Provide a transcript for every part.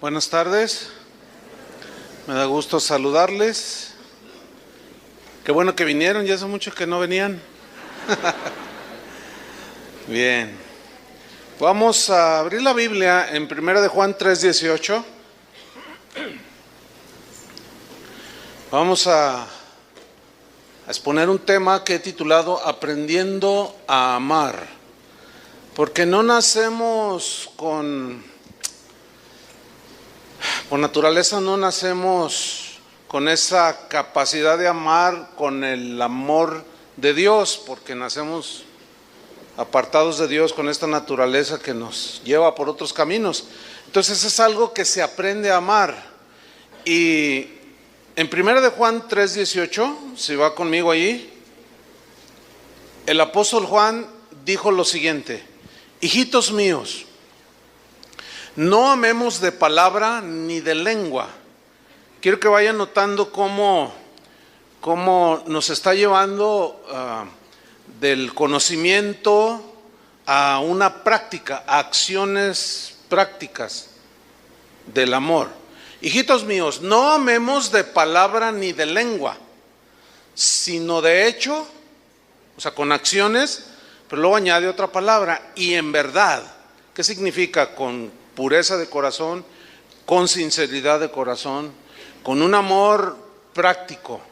Buenas tardes, me da gusto saludarles. Qué bueno que vinieron, ya hace mucho que no venían. Bien, vamos a abrir la Biblia en 1 de Juan 3:18. Vamos a exponer un tema que he titulado Aprendiendo a amar, porque no nacemos por naturaleza, no nacemos con esa capacidad de amar con el amor de Dios, porque nacemos apartados de Dios con esta naturaleza que nos lleva por otros caminos. Entonces es algo que se aprende a amar. Y en 1 de Juan 3:18, si va conmigo allí, el apóstol Juan dijo lo siguiente: hijitos míos, no amemos de palabra ni de lengua. Quiero que vayan notando cómo nos está llevando del conocimiento a una práctica, a acciones prácticas del amor. Hijitos míos, no amemos de palabra ni de lengua, sino de hecho, o sea, con acciones, pero luego añade otra palabra, y en verdad. ¿Qué significa? Con pureza de corazón, con sinceridad de corazón, con un amor práctico.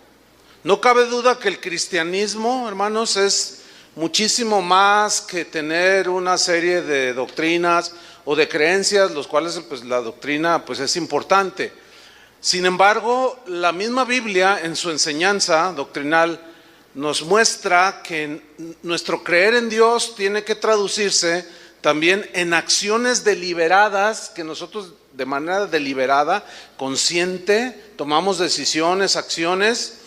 No cabe duda que el cristianismo, hermanos, es muchísimo más que tener una serie de doctrinas o de creencias, los cuales pues la doctrina pues es importante. Sin embargo, la misma Biblia en su enseñanza doctrinal nos muestra que nuestro creer en Dios tiene que traducirse también en acciones deliberadas, que nosotros de manera deliberada, consciente, tomamos decisiones, acciones,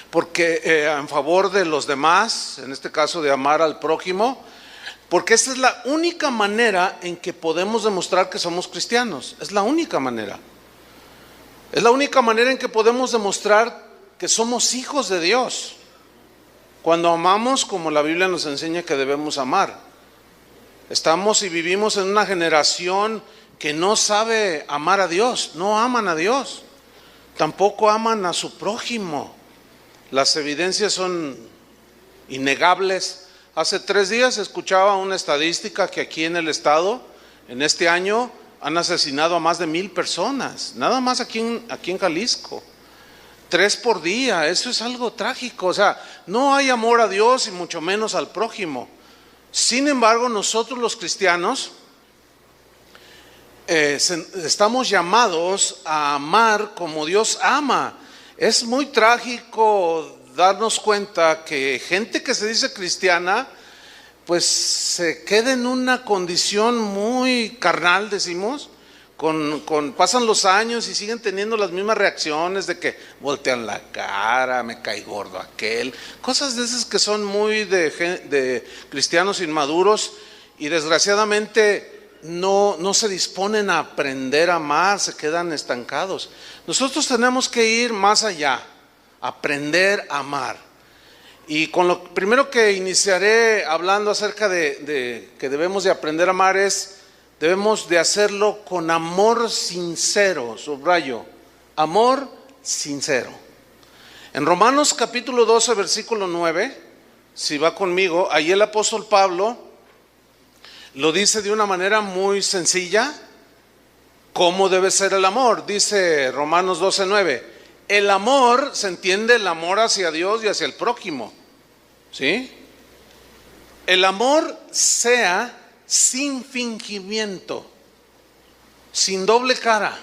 porque en favor de los demás, en este caso de amar al prójimo, porque esa es la única manera en que podemos demostrar que somos cristianos. Es la única manera. Es la única manera en que podemos demostrar que somos hijos de Dios, cuando amamos como la Biblia nos enseña que debemos amar. Estamos y vivimos en una generación que no sabe amar a Dios, no aman a Dios, tampoco aman a su prójimo. Las evidencias son innegables. Hace 3 días escuchaba una estadística que aquí en el estado, en este año, han asesinado a más de 1,000 personas, nada más aquí en Jalisco. 3 por día, eso es algo trágico. O sea, no hay amor a Dios y mucho menos al prójimo. Sin embargo, nosotros los cristianos estamos llamados a amar como Dios ama. Es muy trágico darnos cuenta que gente que se dice cristiana, pues se queda en una condición muy carnal, decimos, pasan los años y siguen teniendo las mismas reacciones de que voltean la cara, me cae gordo aquel, cosas de esas que son muy de cristianos inmaduros, y desgraciadamente no se disponen a aprender a amar, se quedan estancados. Nosotros tenemos que ir más allá, aprender a amar. Y con lo primero que iniciaré hablando acerca de que debemos de aprender a amar es: debemos de hacerlo con amor sincero. Subrayo, amor sincero. En Romanos capítulo 12, versículo 9, si va conmigo, ahí el apóstol Pablo lo dice de una manera muy sencilla, cómo debe ser el amor. Dice Romanos 12, 9, el amor, se entiende el amor hacia Dios y hacia el prójimo, ¿sí? El amor sea sin fingimiento, sin doble cara.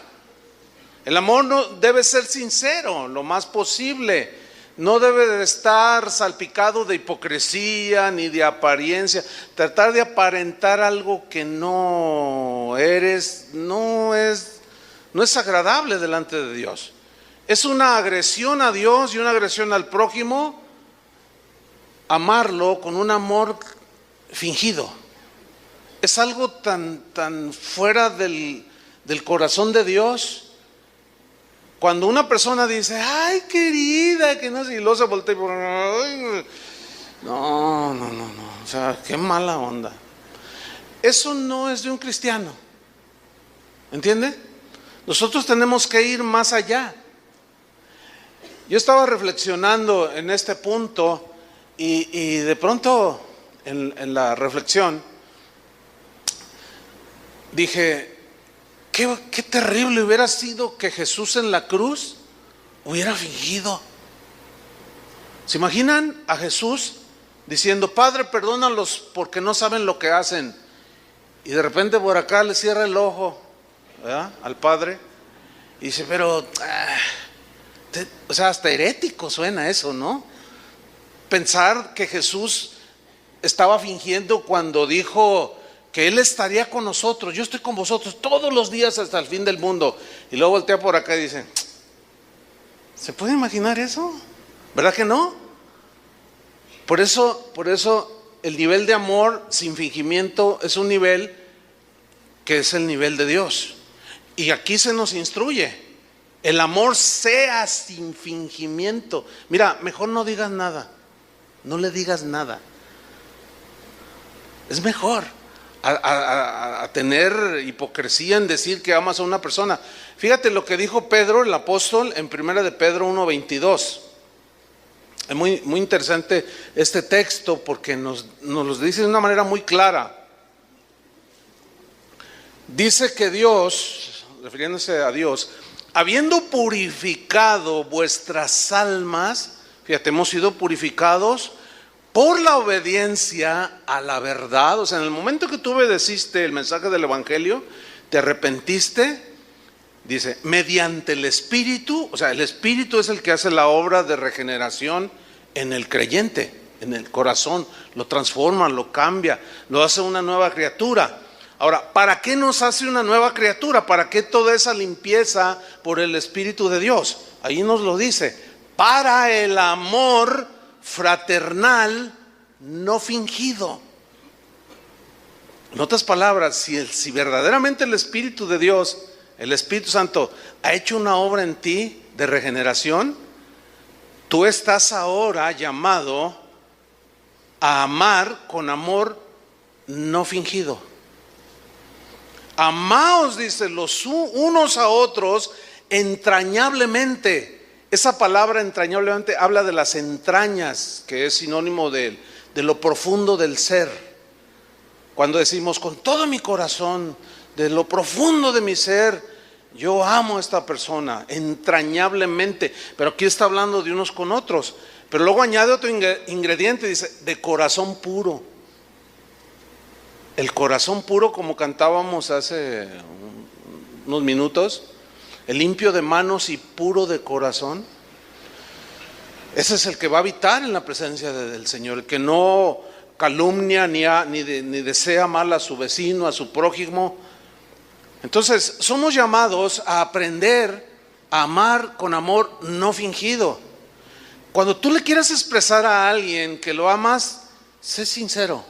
El amor no debe ser sincero lo más posible, no debe de estar salpicado de hipocresía ni de apariencia. Tratar de aparentar algo que no eres no es agradable delante de Dios. Es una agresión a Dios y una agresión al prójimo amarlo con un amor fingido. Es algo tan fuera del corazón de Dios. Cuando una persona dice, ay querida, que no sé, y luego se voltea y por, ay, no, o sea, qué mala onda. Eso no es de un cristiano. ¿Entiende? Nosotros tenemos que ir más allá. Yo estaba reflexionando en este punto y de pronto en la reflexión dije, qué terrible hubiera sido que Jesús en la cruz hubiera fingido. ¿Se imaginan a Jesús diciendo, Padre, perdónalos porque no saben lo que hacen? Y de repente por acá le cierra el ojo, ¿verdad?, al Padre, y dice, pero, o sea, hasta herético suena eso, ¿no? Pensar que Jesús estaba fingiendo cuando dijo que Él estaría con nosotros. Yo estoy con vosotros todos los días hasta el fin del mundo. Y luego voltea por acá y dice, ¿se puede imaginar eso? ¿Verdad que no? Por eso el nivel de amor sin fingimiento es un nivel que es el nivel de Dios. Y aquí se nos instruye, el amor sea sin fingimiento. Mira, mejor no digas nada, no le digas nada. Es mejor a tener hipocresía en decir que amas a una persona. Fíjate lo que dijo Pedro, el apóstol, en 1 de Pedro 1:22. Es muy interesante este texto porque nos lo dice de una manera muy clara. Dice que Dios, refiriéndose a Dios, habiendo purificado vuestras almas, fíjate, hemos sido purificados por la obediencia a la verdad. O sea, en el momento que tú obedeciste el mensaje del Evangelio, te arrepentiste, dice, mediante el Espíritu. O sea, el Espíritu es el que hace la obra de regeneración en el creyente, en el corazón, lo transforma, lo cambia, lo hace una nueva criatura. Ahora, ¿para qué nos hace una nueva criatura? ¿Para qué toda esa limpieza por el Espíritu de Dios? Ahí nos lo dice, para el amor fraternal no fingido. En otras palabras, si verdaderamente el Espíritu de Dios, el Espíritu Santo, ha hecho una obra en ti de regeneración, tú estás ahora llamado a amar con amor no fingido. Amaos, dice, los unos a otros entrañablemente. Esa palabra entrañablemente habla de las entrañas, que es sinónimo de lo profundo del ser. Cuando decimos con todo mi corazón, de lo profundo de mi ser, yo amo a esta persona entrañablemente. Pero aquí está hablando de unos con otros. Pero luego añade otro ingrediente, dice, de corazón puro. El corazón puro, como cantábamos hace unos minutos, el limpio de manos y puro de corazón, ese es el que va a habitar en la presencia del Señor, el que no calumnia ni desea mal a su vecino, a su prójimo. Entonces somos llamados a aprender a amar con amor no fingido. Cuando tú le quieras expresar a alguien que lo amas, sé sincero,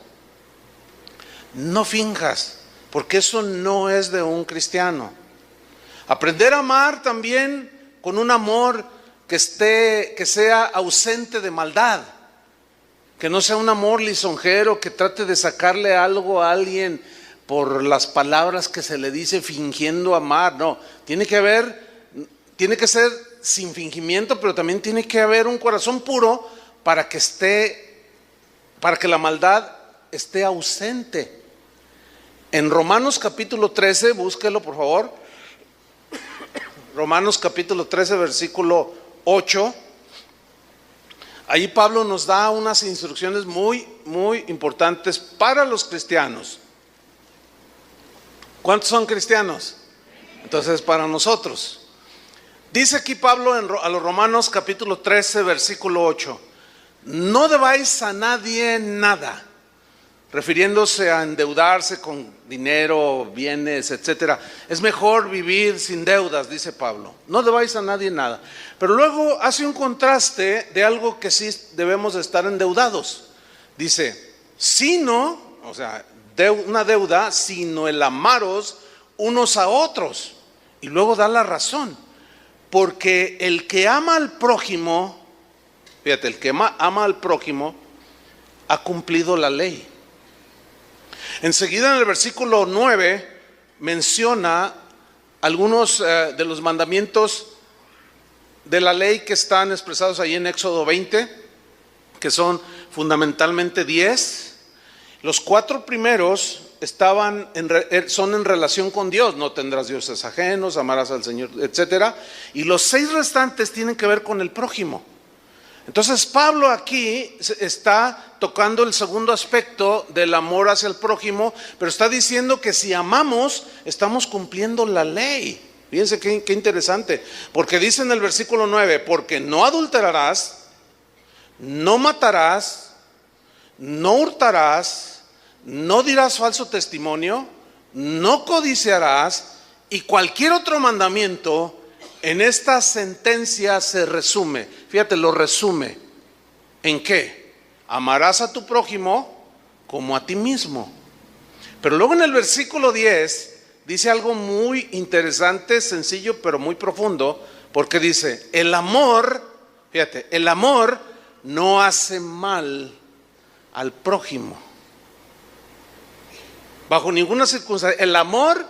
no finjas, porque eso no es de un cristiano. Aprender a amar también con un amor que sea ausente de maldad, que no sea un amor lisonjero que trate de sacarle algo a alguien por las palabras que se le dice fingiendo amar. No, tiene que ser sin fingimiento, pero también tiene que haber un corazón puro para que la maldad esté ausente. En Romanos capítulo 13, búsquelo por favor. Romanos capítulo 13, versículo 8. Ahí Pablo nos da unas instrucciones muy, muy importantes para los cristianos. ¿Cuántos son cristianos? Entonces, para nosotros. Dice aquí Pablo a los Romanos capítulo 13, versículo 8. No debáis a nadie nada, refiriéndose a endeudarse con dinero, bienes, etcétera. Es mejor vivir sin deudas, dice Pablo. No debáis a nadie nada. Pero luego hace un contraste de algo que sí debemos de estar endeudados. Dice, sino, o sea, una deuda, sino el amaros unos a otros. Y luego da la razón. Porque el que ama al prójimo, fíjate, el que ama al prójimo ha cumplido la ley. Enseguida en el versículo 9 menciona algunos de los mandamientos de la ley que están expresados ahí en Éxodo 20, que son fundamentalmente 10. Los 4 primeros son en relación con Dios: no tendrás dioses ajenos, amarás al Señor, etcétera. Y los 6 restantes tienen que ver con el prójimo. Entonces Pablo aquí está tocando el segundo aspecto del amor hacia el prójimo, pero está diciendo que si amamos, estamos cumpliendo la ley. Fíjense qué interesante, porque dice en el versículo 9: porque no adulterarás, no matarás, no hurtarás, no dirás falso testimonio, no codiciarás, y cualquier otro mandamiento en esta sentencia se resume. Fíjate, lo resume. ¿En qué? Amarás a tu prójimo como a ti mismo. Pero luego en el versículo 10 dice algo muy interesante, sencillo, pero muy profundo, porque dice: el amor, fíjate, el amor no hace mal al prójimo. Bajo ninguna circunstancia, el amor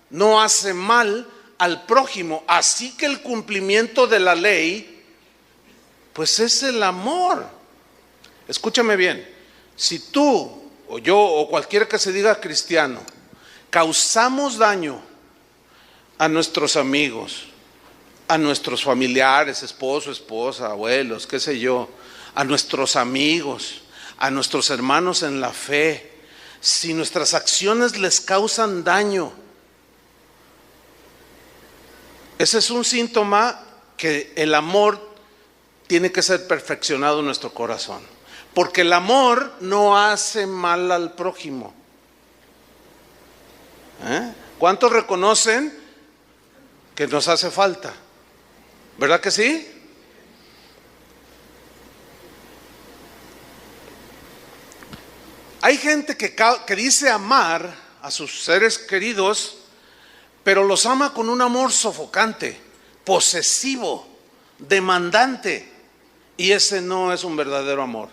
no hace mal al prójimo. Así que el cumplimiento de la ley, pues es el amor. Escúchame bien, si tú o yo o cualquiera que se diga cristiano causamos daño a nuestros amigos, a nuestros familiares, esposo, esposa, abuelos, qué sé yo, a nuestros amigos, a nuestros hermanos en la fe, si nuestras acciones les causan daño, ese es un síntoma que el amor tiene que ser perfeccionado en nuestro corazón, porque el amor no hace mal al prójimo. ¿Cuántos reconocen que nos hace falta? ¿Verdad que sí? Hay gente que dice amar a sus seres queridos, pero los ama con un amor sofocante, posesivo, demandante, y ese no es un verdadero amor.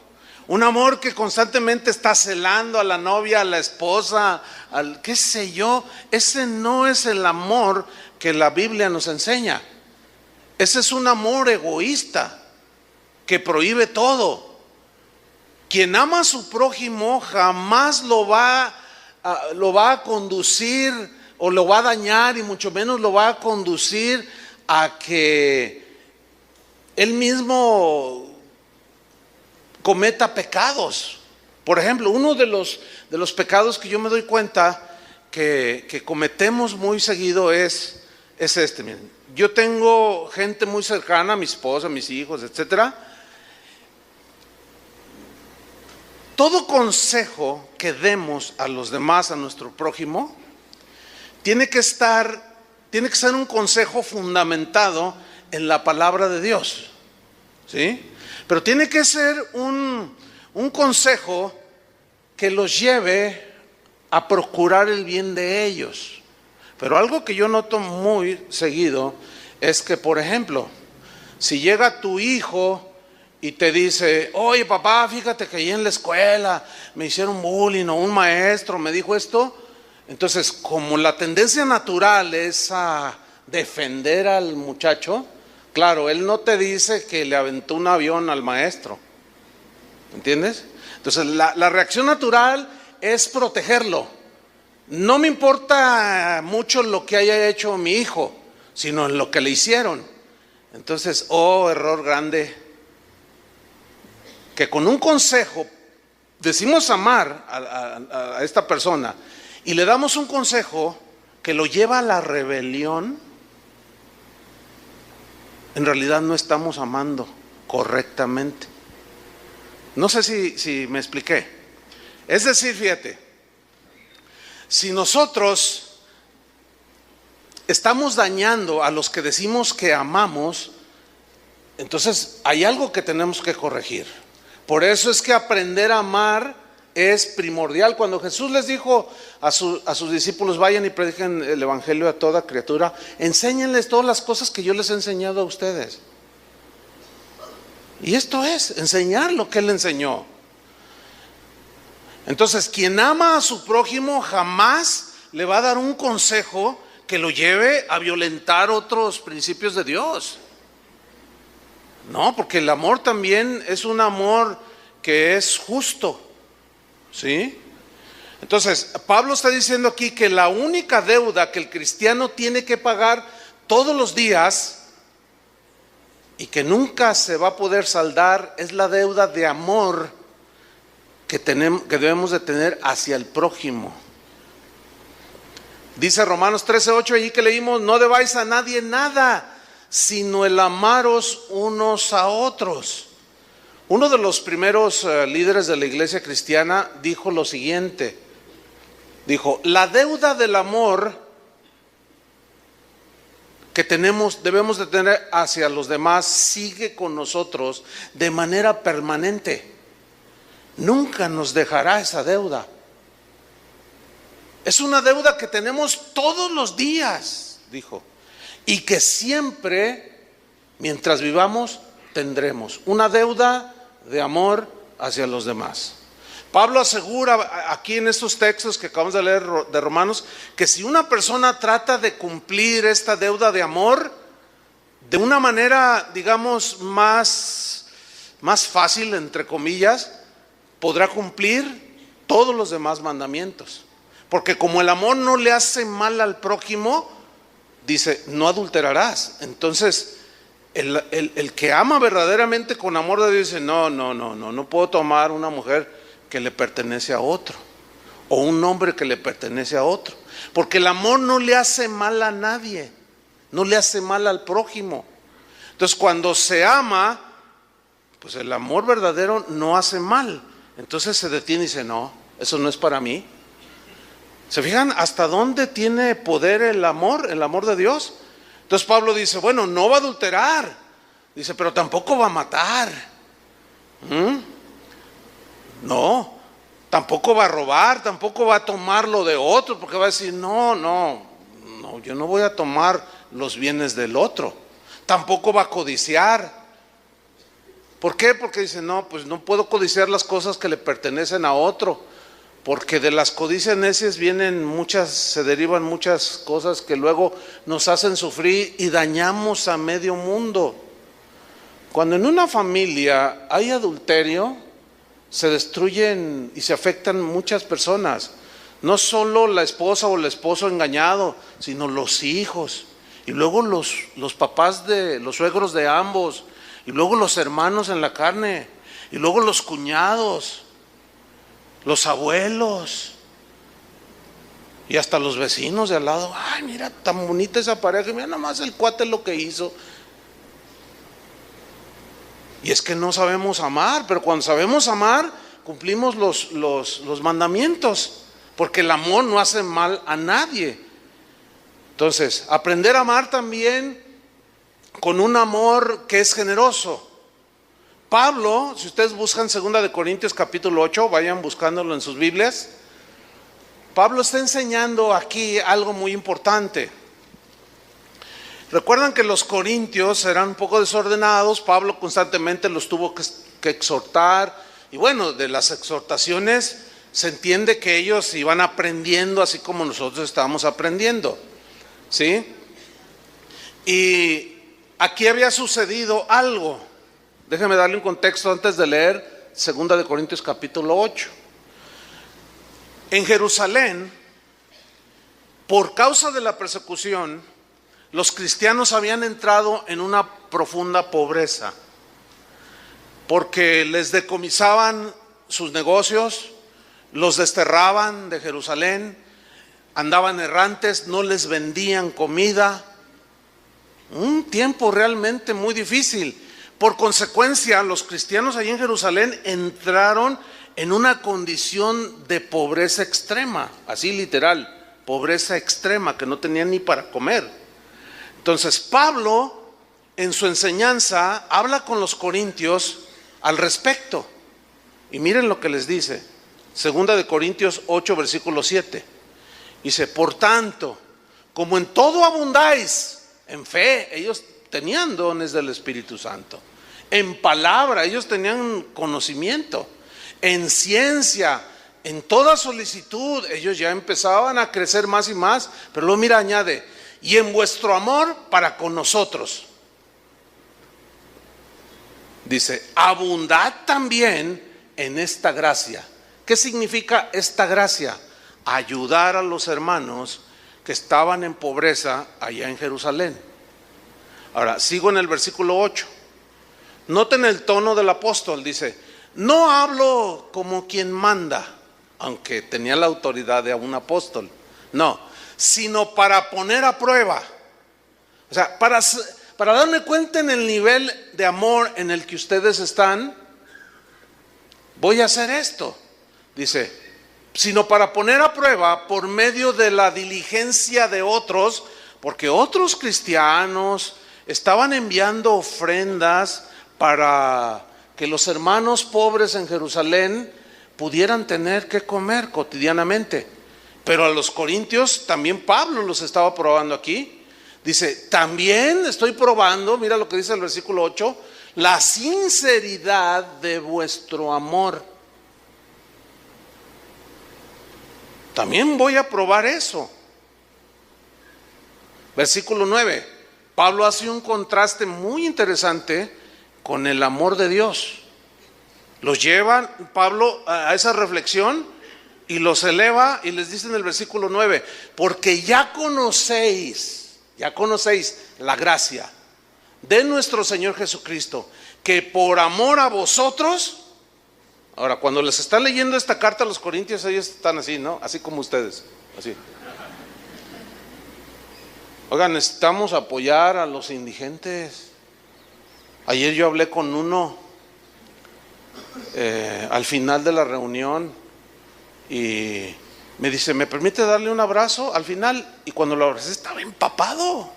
Un amor que constantemente está celando a la novia, a la esposa, al qué sé yo. Ese no es el amor que la Biblia nos enseña. Ese es un amor egoísta que prohíbe todo. Quien ama a su prójimo jamás lo va a conducir o lo va a dañar, y mucho menos lo va a conducir a que él mismo cometa pecados. Por ejemplo, uno de los pecados que yo me doy cuenta que cometemos muy seguido es este. Miren, yo tengo gente muy cercana, mi esposa, mis hijos, etcétera. Todo consejo que demos a los demás, a nuestro prójimo, tiene que ser un consejo fundamentado en la palabra de Dios, ¿sí? Pero tiene que ser un consejo que los lleve a procurar el bien de ellos. Pero algo que yo noto muy seguido es que, por ejemplo, si llega tu hijo y te dice: oye papá, fíjate que ahí en la escuela me hicieron bullying, o un maestro me dijo esto. Entonces, como la tendencia natural es a defender al muchacho, claro, él no te dice que le aventó un avión al maestro, ¿entiendes? Entonces la reacción natural es protegerlo. No me importa mucho lo que haya hecho mi hijo, sino en lo que le hicieron. Entonces, error grande, que con un consejo decimos amar a esta persona y le damos un consejo que lo lleva a la rebelión. En realidad no estamos amando correctamente. No sé si me expliqué. Es decir, fíjate, si nosotros estamos dañando a los que decimos que amamos, entonces hay algo que tenemos que corregir. Por eso es que aprender a amar es primordial. Cuando Jesús les dijo a sus discípulos: vayan y prediquen el evangelio a toda criatura, enséñenles todas las cosas que yo les he enseñado a ustedes. Y esto es enseñar lo que Él enseñó. Entonces, quien ama a su prójimo jamás le va a dar un consejo que lo lleve a violentar otros principios de Dios. No, porque el amor también es un amor que es justo, ¿sí? Entonces, Pablo está diciendo aquí que la única deuda que el cristiano tiene que pagar todos los días y que nunca se va a poder saldar es la deuda de amor que debemos de tener hacia el prójimo. Dice Romanos 13:8 allí que leímos: no debáis a nadie nada, sino el amaros unos a otros. Uno de los primeros líderes de la iglesia cristiana dijo lo siguiente: dijo, la deuda del amor que debemos de tener hacia los demás sigue con nosotros de manera permanente. Nunca nos dejará esa deuda. Es una deuda que tenemos todos los días, dijo, y que siempre, mientras vivamos, tendremos una deuda de amor hacia los demás. Pablo asegura aquí en estos textos que acabamos de leer de Romanos que si una persona trata de cumplir esta deuda de amor de una manera, digamos, más fácil, entre comillas, podrá cumplir todos los demás mandamientos. Porque como el amor no le hace mal al prójimo, dice, no adulterarás. Entonces, el que ama verdaderamente con amor de Dios dice, no puedo tomar una mujer que le pertenece a otro, o un hombre que le pertenece a otro, porque el amor no le hace mal a nadie, no le hace mal al prójimo. Entonces cuando se ama, pues el amor verdadero no hace mal. Entonces se detiene y dice, no, eso no es para mí. ¿Se fijan hasta dónde tiene poder el amor de Dios? Entonces Pablo dice, bueno, no va a adulterar, dice, pero tampoco va a matar. No, tampoco va a robar, tampoco va a tomar lo de otro, porque va a decir, no, yo no voy a tomar los bienes del otro. Tampoco va a codiciar. ¿Por qué? Porque dice, no, pues no puedo codiciar las cosas que le pertenecen a otro, porque de las codicias necias se derivan muchas cosas que luego nos hacen sufrir y dañamos a medio mundo. Cuando en una familia hay adulterio, se destruyen y se afectan muchas personas, no solo la esposa o el esposo engañado, sino los hijos, y luego los papás los suegros de ambos, y luego los hermanos en la carne, y luego los cuñados, los abuelos, y hasta los vecinos de al lado. Ay, mira, tan bonita esa pareja, mira nada más el cuate lo que hizo. Y es que no sabemos amar, pero cuando sabemos amar, cumplimos los mandamientos, porque el amor no hace mal a nadie. Entonces, aprender a amar también con un amor que es generoso. Pablo, si ustedes buscan 2 Corintios capítulo 8, vayan buscándolo en sus Biblias. Pablo está enseñando aquí algo muy importante. Recuerdan que los corintios eran un poco desordenados, Pablo constantemente los tuvo que exhortar, y bueno, de las exhortaciones se entiende que ellos iban aprendiendo así como nosotros estábamos aprendiendo, ¿sí? Y aquí había sucedido algo. Déjenme darle un contexto antes de leer 2 Corintios capítulo 8. En Jerusalén, por causa de la persecución, los cristianos habían entrado en una profunda pobreza, porque les decomisaban sus negocios, los desterraban de Jerusalén, andaban errantes, no les vendían comida. Un tiempo realmente muy difícil. Por consecuencia, los cristianos allí en Jerusalén entraron en una condición de pobreza extrema, así literal, pobreza extrema, que no tenían ni para comer. Entonces Pablo en su enseñanza habla con los corintios al respecto, y miren lo que les dice. 2 Corintios 8 versículo 7 dice, por tanto, como en todo abundáis en fe, ellos tenían dones del Espíritu Santo, en palabra, ellos tenían conocimiento, en ciencia, en toda solicitud, ellos ya empezaban a crecer más y más. Pero luego mira, añade, y en vuestro amor para con nosotros. Dice, abundad también en esta gracia. ¿Qué significa esta gracia? Ayudar a los hermanos que estaban en pobreza allá en Jerusalén. Ahora, sigo en el versículo 8. Noten el tono del apóstol, dice, no hablo como quien manda, aunque tenía la autoridad de un apóstol, no, sino para poner a prueba, o sea, para darme cuenta en el nivel de amor en el que ustedes están, voy a hacer esto, dice, sino para poner a prueba por medio de la diligencia de otros, porque otros cristianos estaban enviando ofrendas para que los hermanos pobres en Jerusalén pudieran tener que comer cotidianamente. Pero a los corintios también Pablo los estaba probando aquí. Dice, también estoy probando, mira lo que dice el versículo 8, la sinceridad de vuestro amor. También voy a probar eso. Versículo 9, Pablo hace un contraste muy interesante con el amor de Dios. Los lleva Pablo a esa reflexión y los eleva y les dice en el versículo 9, porque ya conocéis la gracia de nuestro Señor Jesucristo, que por amor a vosotros. Ahora, cuando les está leyendo esta carta a los corintios, ellos están así, ¿no? Así como ustedes, así. Oigan, necesitamos apoyar a los indigentes. Ayer yo hablé con uno al final de la reunión y me dice, ¿me permite darle un abrazo al final? Y cuando lo abracé estaba empapado.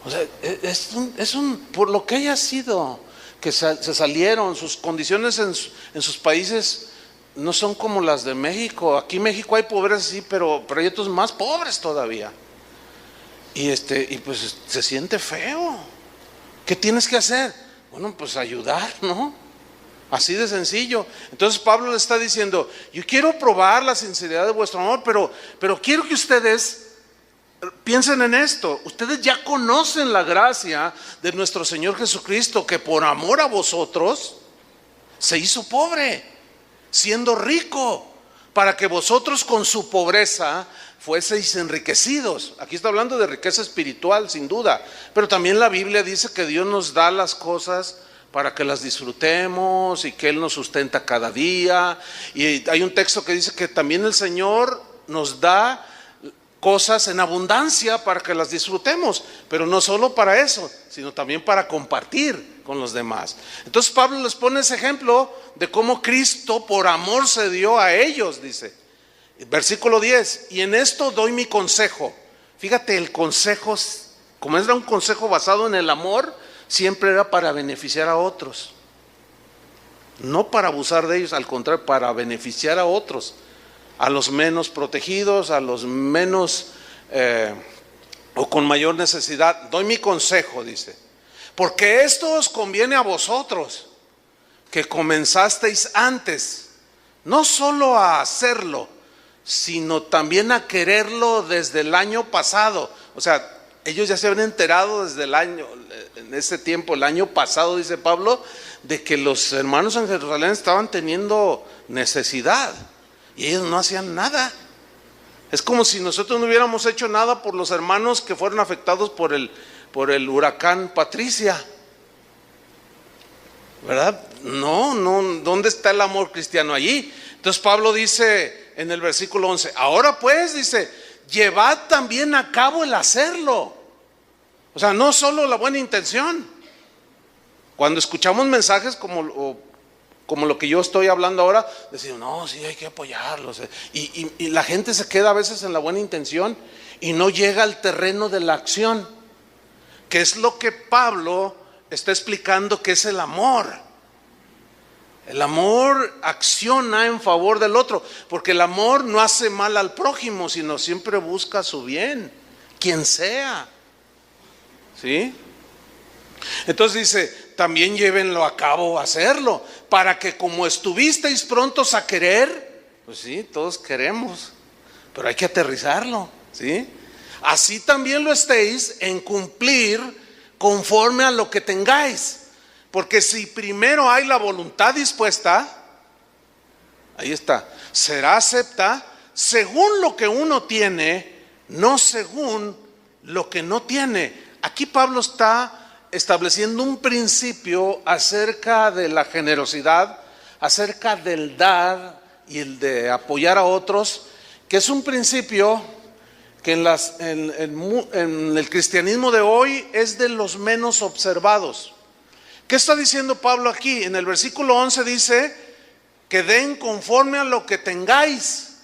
O sea, es un por lo que haya sido, que se salieron, sus condiciones en sus países no son como las de México. Aquí en México hay pobreza, sí, pero hay otros más pobres todavía. Y pues se siente feo. ¿Qué tienes que hacer? Bueno, pues ayudar, ¿no? Así de sencillo. Entonces Pablo le está diciendo, yo quiero probar la sinceridad de vuestro amor, pero quiero que ustedes piensen en esto. Ustedes ya conocen la gracia de nuestro Señor Jesucristo, que por amor a vosotros se hizo pobre, siendo rico, para que vosotros con su pobreza fueseis enriquecidos. Aquí está hablando de riqueza espiritual, sin duda, pero también la Biblia dice que Dios nos da las cosas para que las disfrutemos y que Él nos sustenta cada día. Y hay un texto que dice que también el Señor nos da cosas en abundancia para que las disfrutemos, pero no solo para eso, sino también para compartir con los demás. Entonces Pablo les pone ese ejemplo de cómo Cristo por amor se dio a ellos, dice. Versículo 10, y en esto doy mi consejo. Fíjate, el consejo, como era un consejo basado en el amor, siempre era para beneficiar a otros, no para abusar de ellos, al contrario, para beneficiar a otros, a los menos protegidos, a los menos o con mayor necesidad. Doy mi consejo, dice, porque esto os conviene a vosotros, que comenzasteis antes, no solo a hacerlo, sino también a quererlo desde el año pasado. O sea, ellos ya se habían enterado desde el año, en ese tiempo, el año pasado, dice Pablo, de que los hermanos en Jerusalén estaban teniendo necesidad y ellos no hacían nada. Es como si nosotros no hubiéramos hecho nada por los hermanos que fueron afectados por el huracán Patricia, ¿verdad? No, ¿dónde está el amor cristiano allí? Entonces Pablo dice en el versículo 11, ahora pues, dice, llevad también a cabo el hacerlo. O sea, no solo la buena intención. Cuando escuchamos mensajes como lo que yo estoy hablando ahora, decimos, no, sí, hay que apoyarlos. Y la gente se queda a veces en la buena intención y no llega al terreno de la acción, que es lo que Pablo está explicando que es el amor. El amor acciona en favor del otro, porque el amor no hace mal al prójimo, sino siempre busca su bien, quien sea. ¿Sí? Entonces dice, también llévenlo a cabo, hacerlo, para que como estuvisteis prontos a querer, pues sí, todos queremos, pero hay que aterrizarlo, ¿sí? así también lo estéis en cumplir conforme a lo que tengáis. Porque si primero hay la voluntad dispuesta, ahí está, será acepta según lo que uno tiene, no según lo que no tiene. Aquí Pablo está estableciendo un principio acerca de la generosidad, acerca del dar y el de apoyar a otros, que es un principio que en el cristianismo de hoy es de los menos observados. ¿Qué está diciendo Pablo aquí? En el versículo 11 dice que den conforme a lo que tengáis,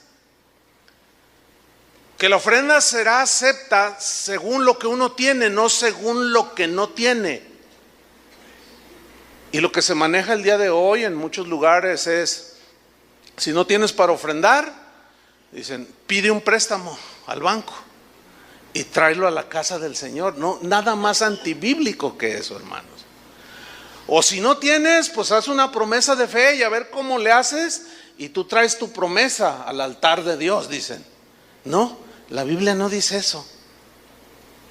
que la ofrenda será acepta según lo que uno tiene, no según lo que no tiene. Y lo que se maneja el día de hoy en muchos lugares es, si no tienes para ofrendar, dicen, pide un préstamo al banco y tráelo a la casa del Señor. No, nada más antibíblico que eso, hermanos. O si no tienes, pues haz una promesa de fe y a ver cómo le haces, y tú traes tu promesa al altar de Dios, dicen. No, la Biblia no dice eso.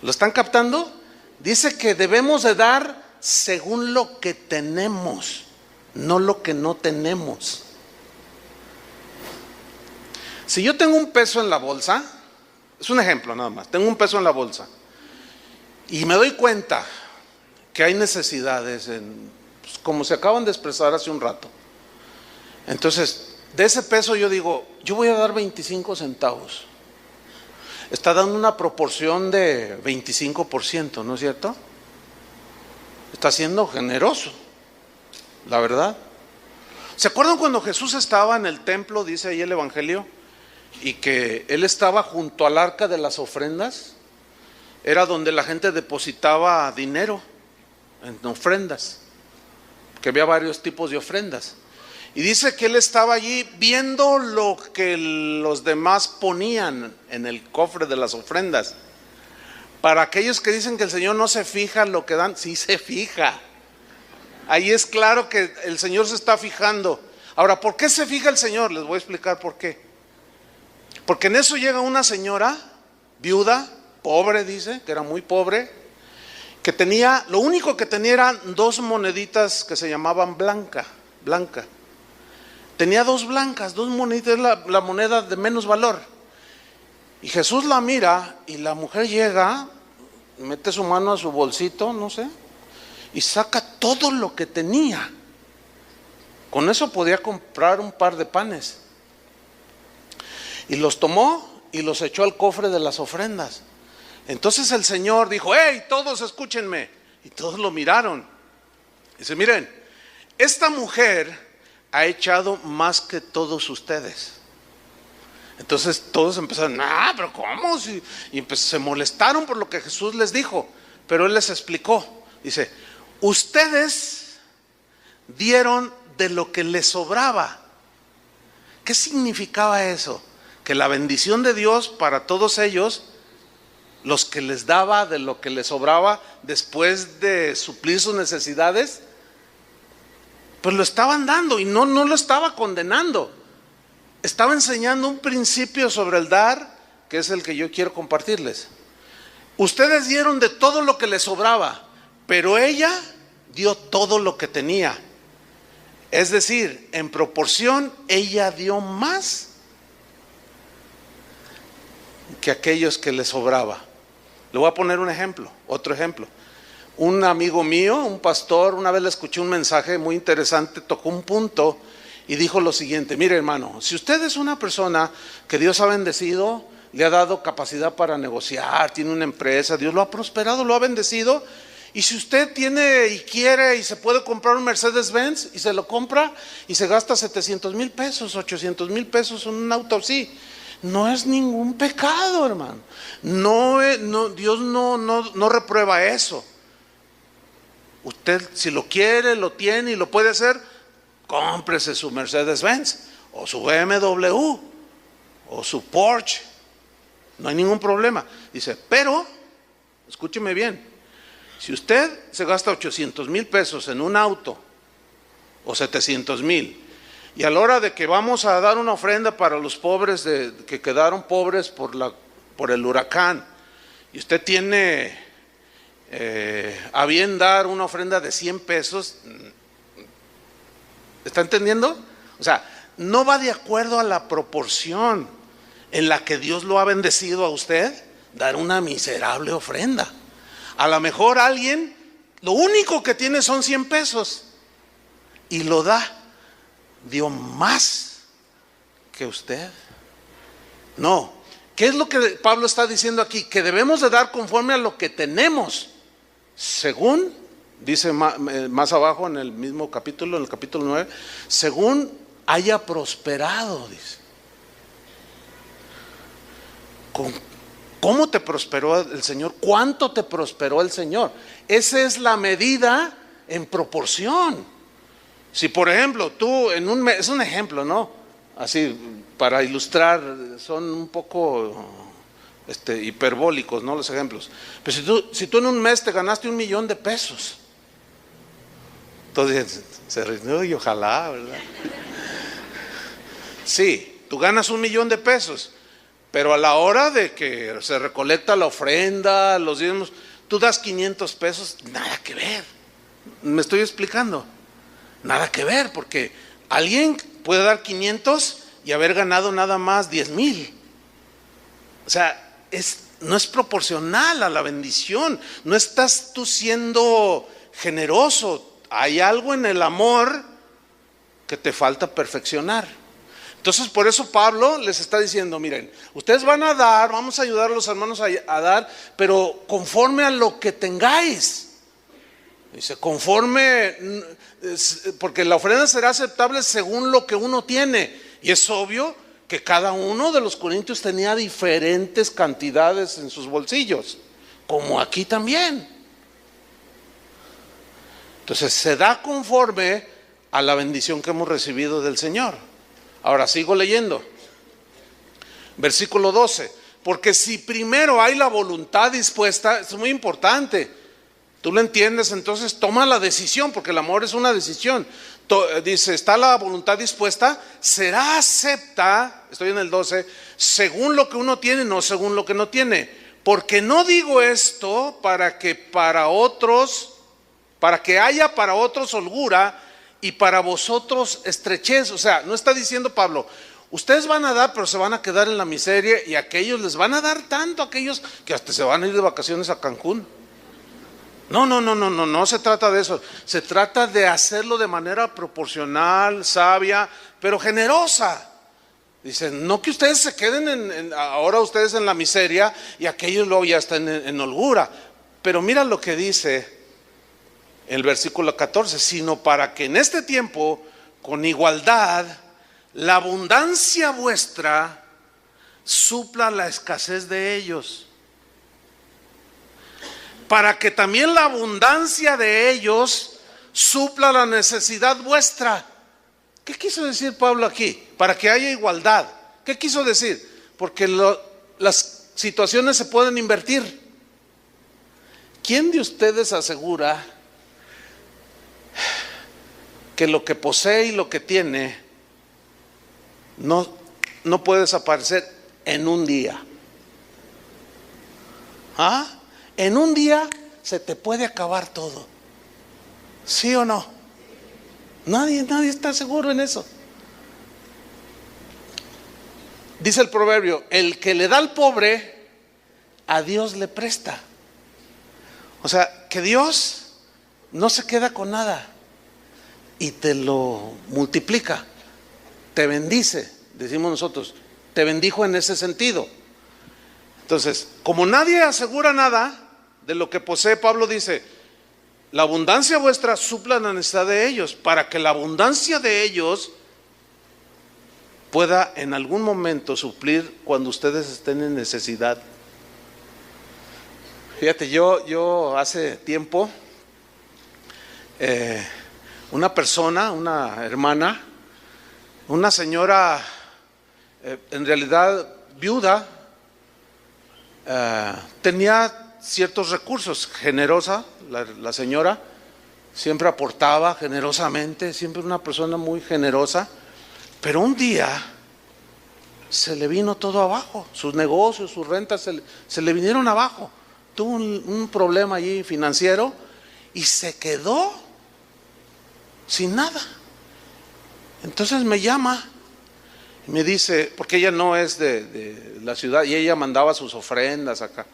¿Lo están captando? Dice que debemos de dar según lo que tenemos, no lo que no tenemos. Si yo tengo un peso en la bolsa, es un ejemplo nada más, tengo un peso en la bolsa y me doy cuenta que hay necesidades, pues, como se acaban de expresar hace un rato. Entonces, de ese peso yo digo, yo voy a dar 25 centavos. Está dando una proporción de 25%, ¿no es cierto? Está siendo generoso, la verdad. ¿Se acuerdan cuando Jesús estaba en el templo, dice ahí el Evangelio, y que Él estaba junto al arca de las ofrendas? Era donde la gente depositaba dinero en ofrendas, que había varios tipos de ofrendas. Y dice que Él estaba allí viendo lo que los demás ponían en el cofre de las ofrendas. Para aquellos que dicen que el Señor no se fija en lo que dan, sí se fija. Ahí es claro que el Señor se está fijando. Ahora, ¿por qué se fija el Señor? Les voy a explicar por qué. Porque en eso llega una señora viuda, pobre, dice, que era muy pobre, que tenía, lo único que tenía eran 2 moneditas que se llamaban blanca. Tenía 2 blancas, 2 moneditas, la moneda de menos valor. Y Jesús la mira y la mujer llega, mete su mano a su bolsito, no sé, y saca todo lo que tenía. Con eso podía comprar un par de panes. Y los tomó y los echó al cofre de las ofrendas. Entonces el Señor dijo, ¡hey, todos escúchenme! Y todos lo miraron. Dice, miren, esta mujer ha echado más que todos ustedes. Entonces todos empezaron, pero ¿cómo? Y pues se molestaron por lo que Jesús les dijo. Pero Él les explicó. Dice, ustedes dieron de lo que les sobraba. ¿Qué significaba eso? Que la bendición de Dios para todos ellos, los que les daba de lo que les sobraba después de suplir sus necesidades, pues lo estaban dando y no lo estaba condenando. Estaba enseñando un principio sobre el dar, que es el que yo quiero compartirles. Ustedes dieron de todo lo que les sobraba, pero ella dio todo lo que tenía. Es decir, en proporción, ella dio más que aquellos que les sobraba. Le voy a poner un ejemplo, otro ejemplo. Un amigo mío, un pastor, una vez le escuché un mensaje muy interesante, tocó un punto y dijo lo siguiente: mire, hermano, si usted es una persona que Dios ha bendecido, le ha dado capacidad para negociar, tiene una empresa, Dios lo ha prosperado, lo ha bendecido, y si usted tiene y quiere y se puede comprar un Mercedes-Benz y se lo compra y se gasta 700,000 pesos, 800,000 pesos en un auto así, no es ningún pecado, hermano. Dios no reprueba eso. Usted, si lo quiere, lo tiene y lo puede hacer, cómprese su Mercedes-Benz o su BMW o su Porsche. No hay ningún problema. Dice, pero, escúcheme bien, si usted se gasta 800,000 pesos en un auto o 700,000, y a la hora de que vamos a dar una ofrenda para los pobres que quedaron pobres por el huracán, y usted tiene a bien dar una ofrenda de 100 pesos, ¿está entendiendo? O sea, no va de acuerdo a la proporción en la que Dios lo ha bendecido a usted dar una miserable ofrenda. A lo mejor alguien, lo único que tiene son 100 pesos y lo da, dio más que usted. No, ¿qué es lo que Pablo está diciendo aquí? Que debemos de dar conforme a lo que tenemos, según, dice más abajo en el mismo capítulo, en el capítulo 9, según haya prosperado, dice. ¿Cómo te prosperó el Señor? ¿Cuánto te prosperó el Señor? Esa es la medida en proporción. Si por ejemplo tú en un mes, es un ejemplo, ¿no? Así para ilustrar, son un poco hiperbólicos, ¿no? Los ejemplos. Pero si tú en un mes te ganaste 1 millón de pesos, entonces se ríe, y ojalá, ¿verdad? Sí, tú ganas 1 millón de pesos, pero a la hora de que se recolecta la ofrenda, los diezmos, tú das 500 pesos, nada que ver. ¿Me estoy explicando? Nada que ver, porque alguien puede dar 500 y haber ganado nada más 10,000. O sea, no es proporcional a la bendición. No estás tú siendo generoso. Hay algo en el amor que te falta perfeccionar. Entonces por eso Pablo les está diciendo, miren, ustedes van a dar, vamos a ayudar a los hermanos a dar, pero conforme a lo que tengáis. Dice, conforme, porque la ofrenda será aceptable según lo que uno tiene. Y es obvio que cada uno de los corintios tenía diferentes cantidades en sus bolsillos, como aquí también. Entonces se da conforme a la bendición que hemos recibido del Señor. Ahora sigo leyendo. Versículo 12. Porque si primero hay la voluntad dispuesta, es muy importante. Tú lo entiendes, entonces toma la decisión, porque el amor es una decisión. Dice, está la voluntad dispuesta, será acepta, estoy en el 12, según lo que uno tiene, no según lo que no tiene. Porque no digo esto para que haya para otros holgura y para vosotros estrechez. O sea, no está diciendo Pablo, ustedes van a dar, pero se van a quedar en la miseria, y aquellos les van a dar tanto, aquellos que hasta se van a ir de vacaciones a Cancún. No se trata de eso. Se trata de hacerlo de manera proporcional, sabia, pero generosa. Dicen, no que ustedes se queden ahora ustedes en la miseria y aquellos luego ya están en holgura. Pero mira lo que dice el versículo 14, sino para que en este tiempo, con igualdad, la abundancia vuestra supla la escasez de ellos. Para que también la abundancia de ellos supla la necesidad vuestra. ¿Qué quiso decir Pablo aquí? Para que haya igualdad. ¿Qué quiso decir? Porque las situaciones se pueden invertir. ¿Quién de ustedes asegura que lo que posee y lo que tiene no puede desaparecer en un día? ¿Ah? En un día se te puede acabar todo. ¿Sí o no? Nadie está seguro en eso. Dice el proverbio, el que le da al pobre, a Dios le presta. O sea, que Dios no se queda con nada y te lo multiplica, te bendice, decimos nosotros, te bendijo en ese sentido. Entonces, como nadie asegura nada de lo que posee, Pablo dice, la abundancia vuestra supla la necesidad de ellos, para que la abundancia de ellos pueda en algún momento suplir cuando ustedes estén en necesidad. Fíjate, yo hace tiempo, una persona, una hermana, una señora, en realidad viuda, tenía ciertos recursos, generosa, la señora siempre aportaba generosamente, siempre una persona muy generosa, pero un día se le vino todo abajo, sus negocios, sus rentas se le vinieron abajo. tuvo un problema allí financiero y se quedó sin nada. Entonces me llama y me dice, porque ella no es de la ciudad y ella mandaba sus ofrendas acá.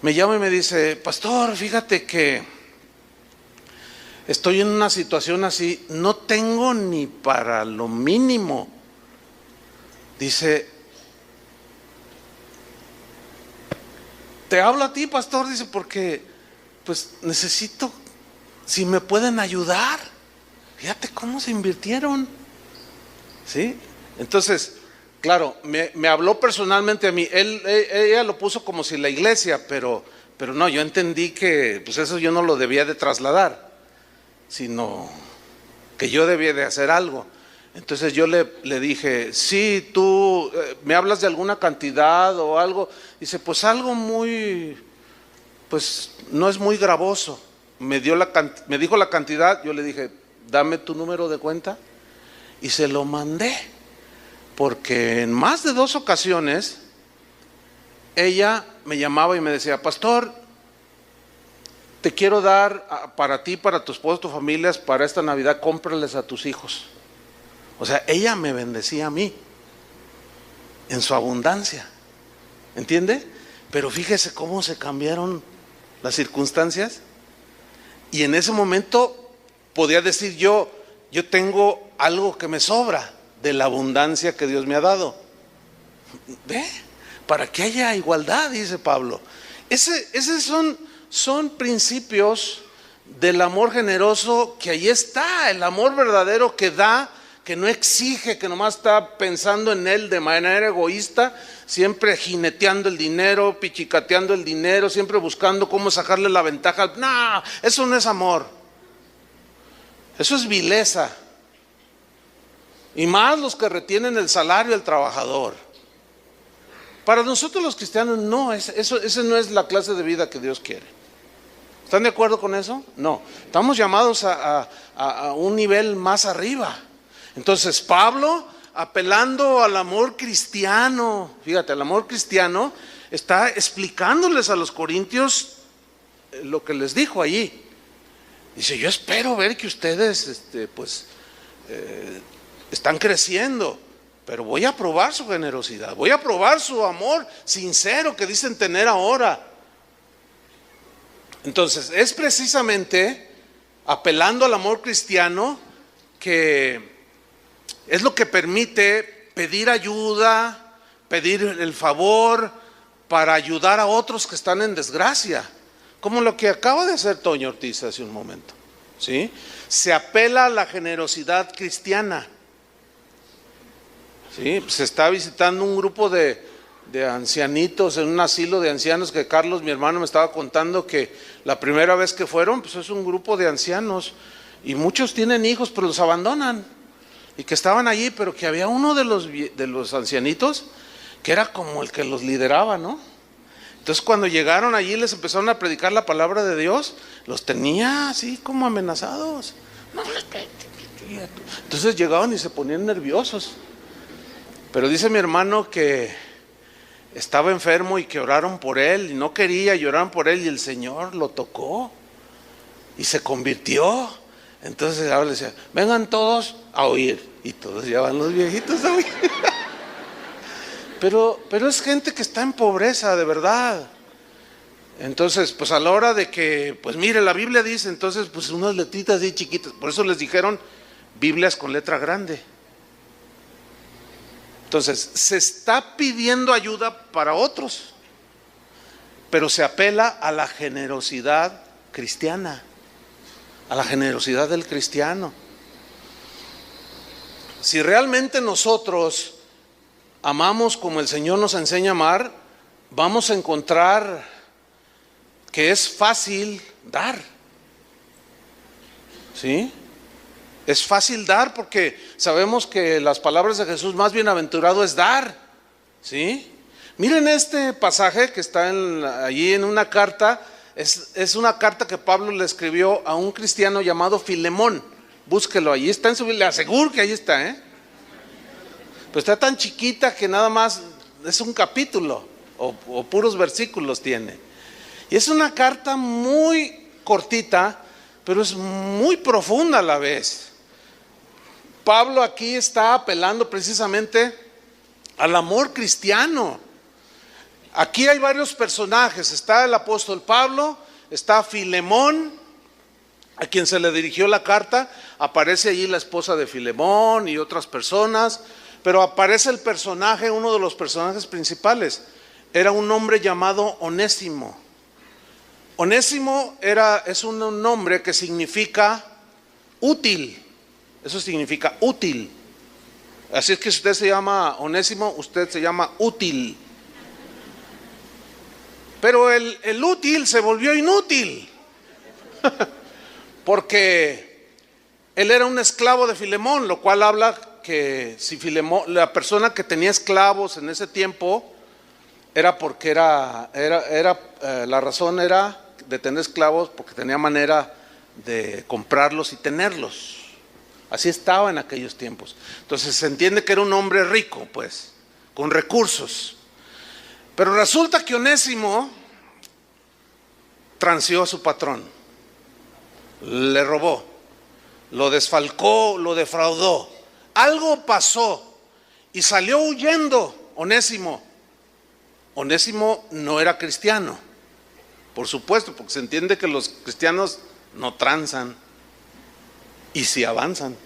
Me llama y me dice, pastor, fíjate que estoy en una situación así, no tengo ni para lo mínimo. Dice, te hablo a ti, pastor, dice, porque pues necesito, si me pueden ayudar. Fíjate cómo se invirtieron, ¿sí? Entonces, claro, me habló personalmente a mí. Ella lo puso como si la iglesia, pero no, yo entendí que pues eso yo no lo debía de trasladar, sino que yo debía de hacer algo. Entonces yo le dije, sí, tú me hablas de alguna cantidad o algo. Dice, pues algo muy, pues no es muy gravoso. Me dijo la cantidad, yo le dije, dame tu número de cuenta y se lo mandé, porque en más de 2 ocasiones ella me llamaba y me decía, pastor, te quiero dar para ti, para tu esposo, tu familia, para esta Navidad, cómprales a tus hijos. O sea, ella me bendecía a mí en su abundancia, ¿entiende? Pero fíjese cómo se cambiaron las circunstancias. Y en ese momento podía decir yo tengo algo que me sobra de la abundancia que Dios me ha dado. ¿Ve? Para que haya igualdad, dice Pablo. Esos son principios del amor generoso, que ahí está, el amor verdadero que da, que no exige, que nomás está pensando en él de manera egoísta, siempre jineteando el dinero, pichicateando el dinero, siempre buscando cómo sacarle la ventaja. No, eso no es amor. Eso es vileza. Y más los que retienen el salario del trabajador. Para nosotros los cristianos no, esa no es la clase de vida que Dios quiere. ¿Están de acuerdo con eso? No, estamos llamados a un nivel más arriba. Entonces Pablo, apelando al amor cristiano, fíjate, el amor cristiano, está explicándoles a los corintios lo que les dijo allí. Dice, yo espero ver que ustedes están creciendo, pero voy a probar su generosidad, voy a probar su amor sincero que dicen tener ahora. Entonces es precisamente apelando al amor cristiano que es lo que permite pedir ayuda, pedir el favor para ayudar a otros que están en desgracia, como lo que acaba de hacer Toño Ortiz hace un momento, ¿sí? Se apela a la generosidad cristiana, ¿sí? Se está visitando un grupo de ancianitos en un asilo de ancianos que Carlos, mi hermano, me estaba contando que la primera vez que fueron, pues es un grupo de ancianos y muchos tienen hijos pero los abandonan. Y que estaban allí, pero que había uno de los ancianitos que era como el que los lideraba, ¿no? Entonces cuando llegaron allí les empezaron a predicar la palabra de Dios, los tenía así como amenazados. Entonces llegaban y se ponían nerviosos. Pero dice mi hermano que estaba enfermo y que oraron por él y no quería, y oraron por él y el Señor lo tocó y se convirtió. Entonces ahora le decía, vengan todos a oír. Y todos ya van los viejitos a oír. Pero es gente que está en pobreza, de verdad. Entonces, pues a la hora de que, pues mire, la Biblia dice, entonces, pues unas letritas así chiquitas. Por eso les dijeron Biblias con letra grande. Entonces, se está pidiendo ayuda para otros, pero se apela a la generosidad cristiana, a la generosidad del cristiano. Si realmente nosotros amamos como el Señor nos enseña a amar, vamos a encontrar que es fácil dar, ¿sí? Es fácil dar porque sabemos que las palabras de Jesús, más bienaventurado es dar, ¿sí? Miren este pasaje que está allí en una carta. Es una carta que Pablo le escribió a un cristiano llamado Filemón. Búsquelo, allí está en su Biblia, le aseguro que ahí está, Pero está tan chiquita que nada más es un capítulo o puros versículos tiene. Y es una carta muy cortita, pero es muy profunda a la vez. Pablo aquí está apelando precisamente al amor cristiano. Aquí hay varios personajes. Está el apóstol Pablo, está Filemón, a quien se le dirigió la carta. Aparece allí la esposa de Filemón y otras personas, pero aparece el personaje, uno de los personajes principales. Era un hombre llamado Onésimo. Onésimo es un nombre que significa útil. Eso significa útil. Así es que si usted se llama Onésimo, usted se llama útil. Pero el útil se volvió inútil. Porque él era un esclavo de Filemón, lo cual habla que si Filemón, la persona que tenía esclavos en ese tiempo, era porque la razón era de tener esclavos porque tenía manera de comprarlos y tenerlos. Así estaba en aquellos tiempos. Entonces se entiende que era un hombre rico, pues, con recursos. Pero resulta que Onésimo transió a su patrón, le robó, lo desfalcó, lo defraudó. Algo pasó y salió huyendo Onésimo. Onésimo no era cristiano, por supuesto, porque se entiende que los cristianos no transan y sí avanzan.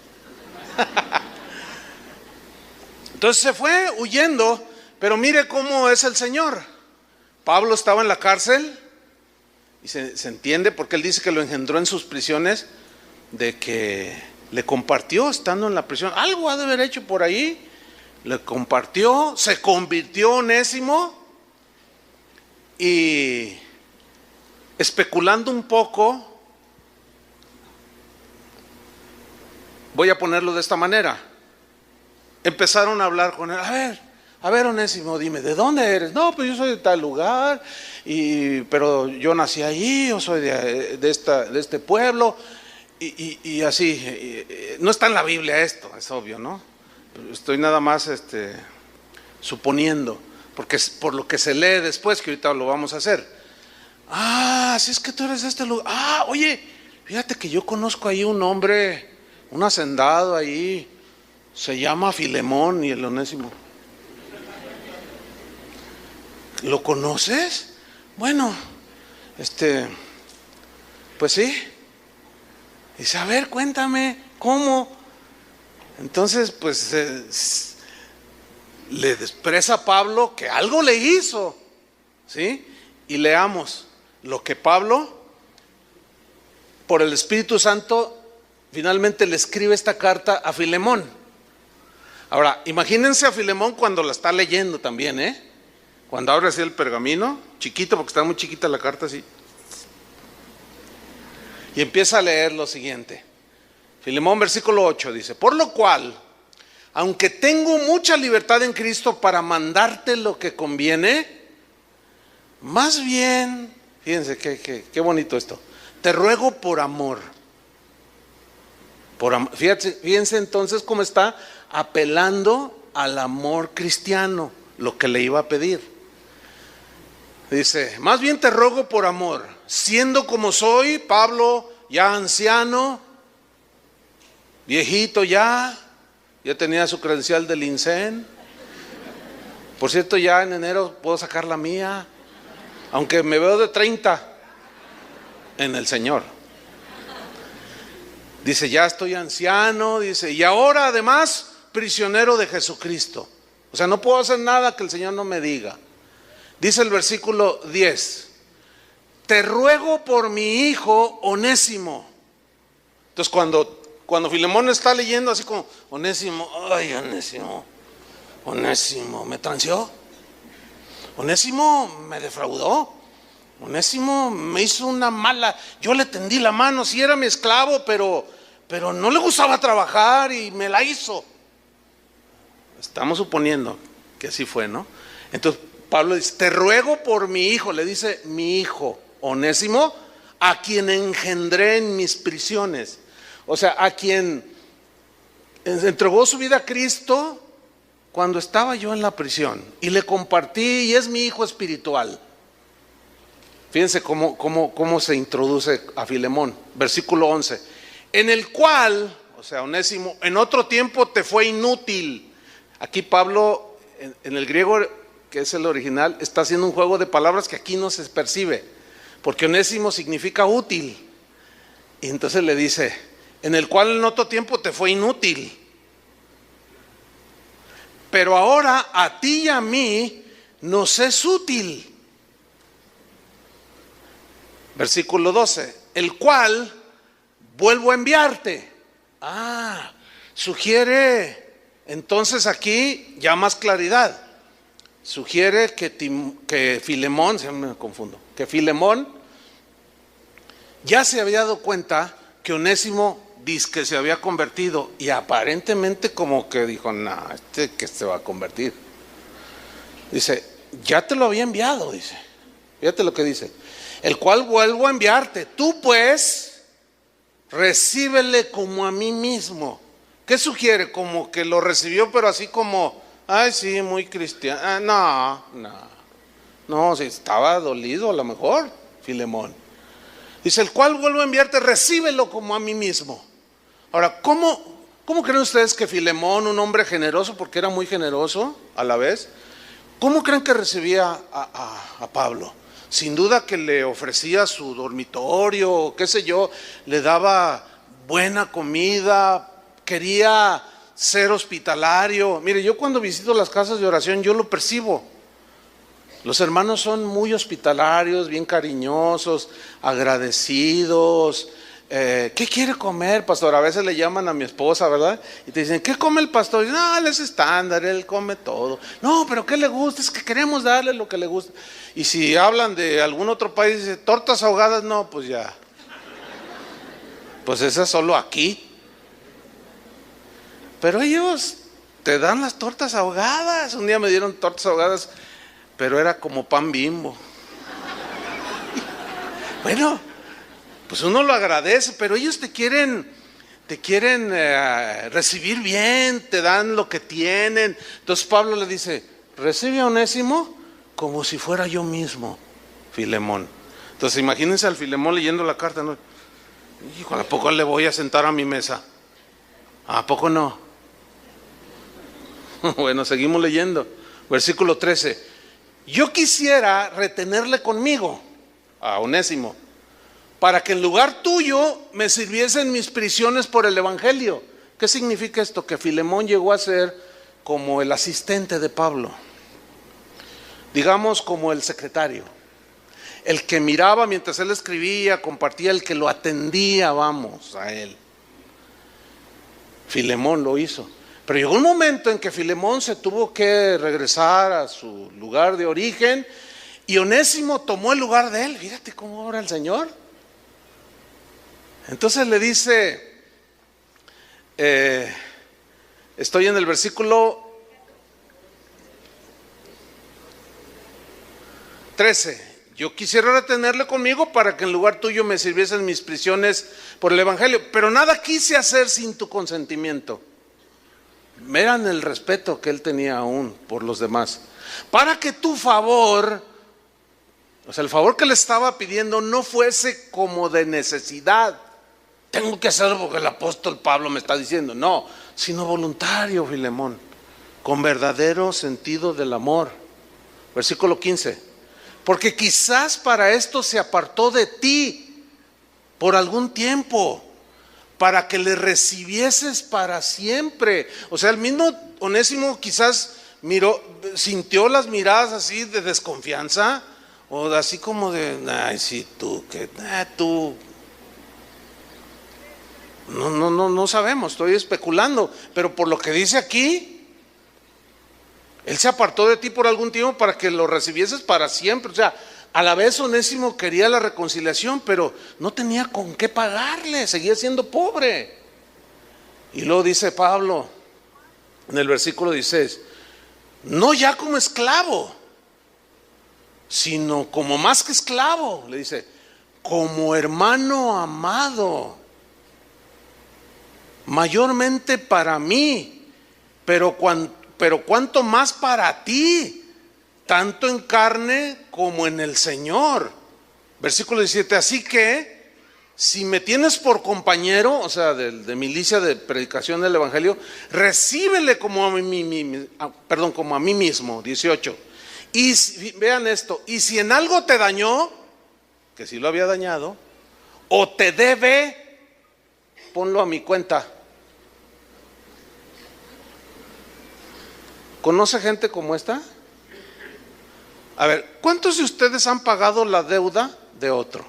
Entonces se fue huyendo, pero mire cómo es el Señor. Pablo estaba en la cárcel y se entiende porque él dice que lo engendró en sus prisiones, de que le compartió estando en la prisión. Algo ha de haber hecho por ahí, le compartió, se convirtió Onésimo. Y especulando un poco, voy a ponerlo de esta manera. Empezaron a hablar con él. A ver Onésimo, dime, ¿de dónde eres? No, pues yo soy de tal lugar, pero yo nací allí, yo soy de este pueblo, y así. No está en la Biblia esto, es obvio, ¿no? Estoy nada más suponiendo. Porque es por lo que se lee después, que ahorita lo vamos a hacer. Si es que tú eres de este lugar. Oye, fíjate que yo conozco ahí un hombre, un hacendado ahí, se llama Filemón y el Onésimo. ¿Lo conoces? Bueno, pues sí. Dice, a ver, cuéntame, ¿cómo? Entonces, pues le expresa a Pablo que algo le hizo, ¿sí? Y leamos lo que Pablo, por el Espíritu Santo, finalmente le escribe esta carta a Filemón. Ahora, imagínense a Filemón cuando la está leyendo también, cuando abre así el pergamino, chiquito, porque está muy chiquita la carta así, y empieza a leer lo siguiente. Filemón, versículo 8, dice: por lo cual, aunque tengo mucha libertad en Cristo para mandarte lo que conviene, más bien, fíjense qué bonito esto, te ruego por amor. Fíjense entonces cómo está apelando al amor cristiano, lo que le iba a pedir. Dice, más bien te ruego por amor, siendo como soy, Pablo, ya anciano, viejito ya tenía su credencial del INSEN. Por cierto, ya en enero puedo sacar la mía, aunque me veo de 30 en el Señor. Dice, ya estoy anciano, dice, y ahora además prisionero de Jesucristo. O sea, no puedo hacer nada que el Señor no me diga. Dice el versículo 10, te ruego por mi hijo Onésimo. Entonces cuando Filemón está leyendo así como, Onésimo, ay Onésimo, ¿me transió? Onésimo me defraudó. Onésimo me hizo una mala, yo le tendí la mano, sí era mi esclavo, pero no le gustaba trabajar y me la hizo. Estamos suponiendo que así fue, ¿no? Entonces Pablo dice, te ruego por mi hijo, le dice mi hijo Onésimo, a quien engendré en mis prisiones. O sea, a quien entregó su vida a Cristo cuando estaba yo en la prisión y le compartí, y es mi hijo espiritual. Fíjense cómo se introduce a Filemón. Versículo 11. En el cual, o sea, Onésimo, en otro tiempo te fue inútil. Aquí Pablo, en el griego, que es el original, está haciendo un juego de palabras que aquí no se percibe. Porque Onésimo significa útil. Y entonces le dice, en el cual en otro tiempo te fue inútil. Pero ahora a ti y a mí nos es útil. Versículo 12, el cual vuelvo a enviarte. Sugiere entonces aquí ya más claridad. Sugiere que Filemón, se me confundo, que Filemón ya se había dado cuenta que Onésimo dice que se había convertido y aparentemente como que dijo, no, que se va a convertir. Dice, ya te lo había enviado, dice. Fíjate lo que dice. El cual vuelvo a enviarte. Tú pues, recíbele como a mí mismo. ¿Qué sugiere? Como que lo recibió, pero así como, ay, sí, muy cristiano. No, si estaba dolido a lo mejor, Filemón. Dice, el cual vuelvo a enviarte, recíbelo como a mí mismo. Ahora, ¿cómo creen ustedes que Filemón, un hombre generoso, porque era muy generoso a la vez, cómo creen que recibía a Pablo? Sin duda que le ofrecía su dormitorio, qué sé yo, le daba buena comida, quería ser hospitalario. Mire, yo cuando visito las casas de oración, yo lo percibo. Los hermanos son muy hospitalarios, bien cariñosos, agradecidos. ¿Qué quiere comer, pastor? A veces le llaman a mi esposa, ¿verdad? Y te dicen, ¿qué come el pastor? Y, no, él es estándar, él come todo. No, pero ¿qué le gusta? Es que queremos darle lo que le gusta. Y si hablan de algún otro país, dice, tortas ahogadas, no, pues ya. Pues esa es solo aquí. Pero ellos te dan las tortas ahogadas. Un día me dieron tortas ahogadas, pero era como pan Bimbo. Bueno, pues uno lo agradece, pero ellos te quieren recibir bien, te dan lo que tienen. Entonces Pablo le dice, recibe a Onésimo como si fuera yo mismo, Filemón. Entonces imagínense al Filemón leyendo la carta, ¿no? Hijo, ¿a poco le voy a sentar a mi mesa? ¿A poco no? Bueno, seguimos leyendo. Versículo 13. Yo quisiera retenerle conmigo, a Onésimo, para que en lugar tuyo me sirviesen mis prisiones por el evangelio. ¿Qué significa esto? Que Filemón llegó a ser como el asistente de Pablo, digamos como el secretario, el que miraba mientras él escribía, compartía, el que lo atendía, vamos, a él. Filemón lo hizo. Pero llegó un momento en que Filemón se tuvo que regresar a su lugar de origen y Onésimo tomó el lugar de él. Fíjate cómo obra el Señor. Entonces le dice, estoy en el versículo 13. Yo quisiera retenerle conmigo para que en lugar tuyo me sirviesen mis prisiones por el evangelio, pero nada quise hacer sin tu consentimiento. Vean el respeto que él tenía aún por los demás, para que tu favor, o sea, el favor que le estaba pidiendo no fuese como de necesidad. Tengo que hacerlo porque el apóstol Pablo me está diciendo, no, sino voluntario, Filemón, con verdadero sentido del amor. Versículo 15. Porque quizás para esto se apartó de ti por algún tiempo, para que le recibieses para siempre. O sea, el mismo Onésimo quizás sintió las miradas así de desconfianza, o de así como de, ay, sí, tú, tú. No sabemos, estoy especulando, pero por lo que dice aquí, él se apartó de ti por algún tiempo para que lo recibieses para siempre. O sea, a la vez Onésimo quería la reconciliación, pero no tenía con qué pagarle, seguía siendo pobre. Y luego dice Pablo en el versículo 16, no ya como esclavo, sino como más que esclavo, le dice, como hermano amado, mayormente para mí, pero cuanto más para ti, tanto en carne como en el Señor. Versículo 17, así que si me tienes por compañero, o sea, de milicia de predicación del evangelio, recíbele como a mí mismo. 18. Y vean esto, y si en algo te dañó, que sí lo había dañado, o te debe, ponlo a mi cuenta. ¿Conoce gente como esta? A ver, ¿cuántos de ustedes han pagado la deuda de otro?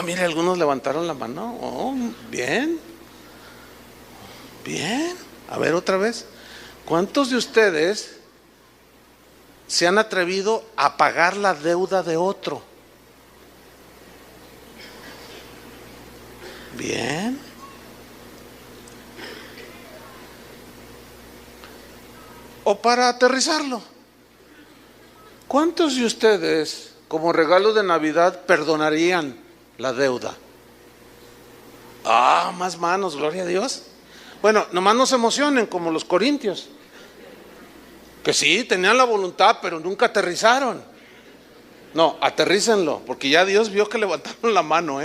Mire, algunos levantaron la mano. Oh, bien. Bien. A ver, otra vez. ¿Cuántos de ustedes se han atrevido a pagar la deuda de otro? Bien. O para aterrizarlo, ¿cuántos de ustedes como regalo de Navidad perdonarían la deuda? Más manos, gloria a Dios. Bueno, nomás no se emocionen como los corintios, que sí, tenían la voluntad, pero nunca aterrizaron. No, aterrícenlo, porque ya Dios vio que levantaron la mano,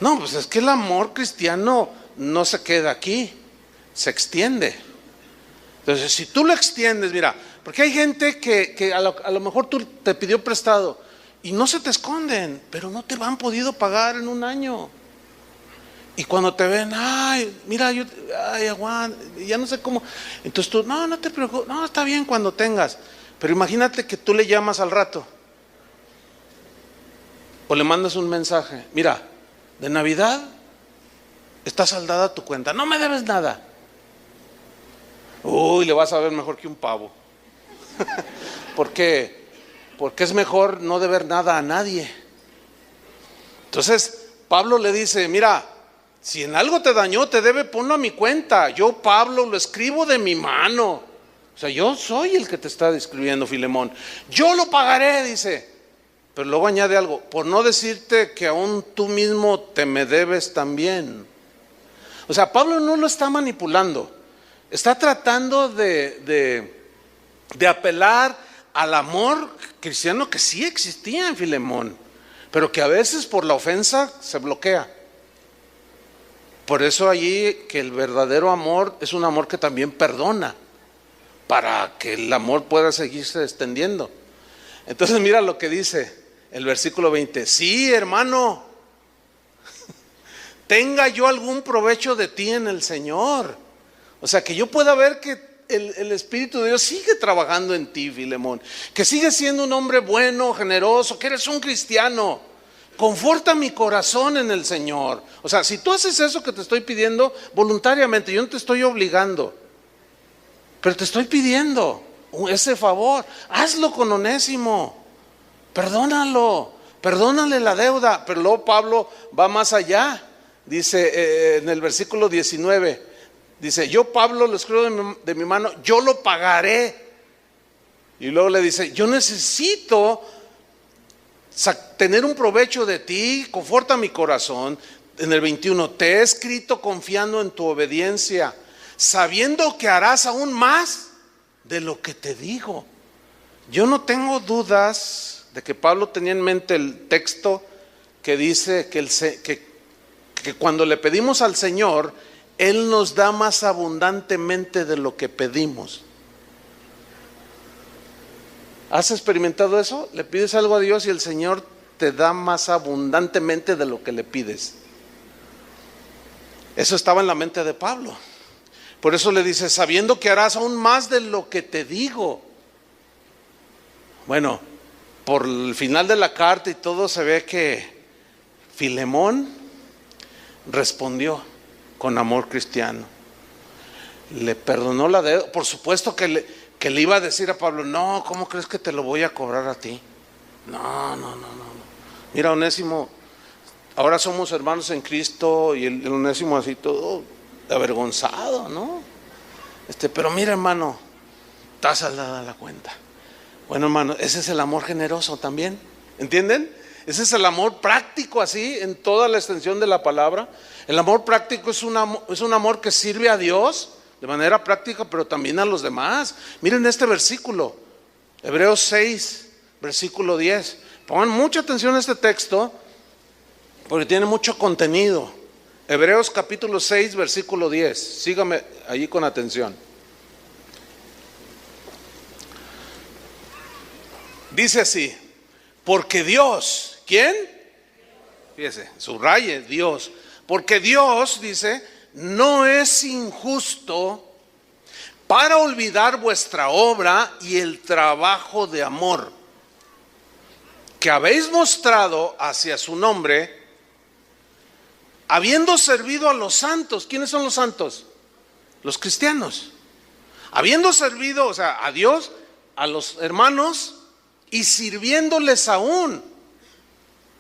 No, pues es que el amor cristiano no se queda aquí, se extiende. Entonces, si tú lo extiendes, mira, porque hay gente que a lo mejor tú te pidió prestado y no se te esconden, pero no te lo han podido pagar en un año. Y cuando te ven, mira, aguanta, ya no sé cómo. Entonces tú, no te preocupes, no, está bien cuando tengas. Pero imagínate que tú le llamas al rato o le mandas un mensaje, mira, de Navidad está saldada tu cuenta, no me debes nada. Le vas a ver mejor que un pavo. ¿Por qué? Porque es mejor no deber nada a nadie. Entonces Pablo le dice, mira, si en algo te dañó, te debe, ponlo a mi cuenta. Yo, Pablo, lo escribo de mi mano. O sea, yo soy el que te está describiendo, Filemón. Yo lo pagaré, dice. Pero luego añade algo, por no decirte que aún tú mismo te me debes también. O sea, Pablo no lo está manipulando. Está tratando de apelar al amor cristiano que sí existía en Filemón, pero que a veces por la ofensa se bloquea. Por eso allí que el verdadero amor es un amor que también perdona, para que el amor pueda seguirse extendiendo. Entonces mira lo que dice el versículo 20. Sí, hermano, tenga yo algún provecho de ti en el Señor. O sea, que yo pueda ver que el Espíritu de Dios sigue trabajando en ti, Filemón, que sigues siendo un hombre bueno, generoso, que eres un cristiano. Conforta mi corazón en el Señor. O sea, si tú haces eso que te estoy pidiendo voluntariamente, yo no te estoy obligando, pero te estoy pidiendo ese favor. Hazlo con Onésimo, perdónalo, perdónale la deuda. Pero luego Pablo va más allá. Dice en el versículo 19, dice, yo, Pablo, lo escribo de mi mano, yo lo pagaré. Y luego le dice, yo necesito tener un provecho de ti, conforta mi corazón. En el 21, te he escrito confiando en tu obediencia, sabiendo que harás aún más de lo que te digo. Yo no tengo dudas de que Pablo tenía en mente el texto que dice que cuando le pedimos al Señor, Él nos da más abundantemente de lo que pedimos. ¿Has experimentado eso? Le pides algo a Dios y el Señor te da más abundantemente de lo que le pides. Eso estaba en la mente de Pablo. Por eso le dice, sabiendo que harás aún más de lo que te digo. Bueno, por el final de la carta y todo se ve que Filemón respondió con amor cristiano. Le perdonó la deuda. Por supuesto que le iba a decir a Pablo, no, ¿cómo crees que te lo voy a cobrar a ti? No. Mira, Onésimo, ahora somos hermanos en Cristo. Y el Onésimo así todo avergonzado, ¿no? Pero mira, hermano, está saldada la cuenta. Bueno, hermano, ese es el amor generoso también, ¿entienden? Ese es el amor práctico, así, en toda la extensión de la palabra. El amor práctico es un amor que sirve a Dios de manera práctica, pero también a los demás. Miren este versículo. Hebreos 6, versículo 10. Pongan mucha atención a este texto porque tiene mucho contenido. Hebreos capítulo 6, versículo 10. Sígame allí con atención. Dice así: porque Dios, ¿quién? Fíjese, subraye, Dios. Porque Dios, dice, no es injusto para olvidar vuestra obra y el trabajo de amor que habéis mostrado hacia su nombre, habiendo servido a los santos. ¿Quiénes son los santos? Los cristianos. Habiendo servido, o sea, a Dios, a los hermanos, y sirviéndoles aún.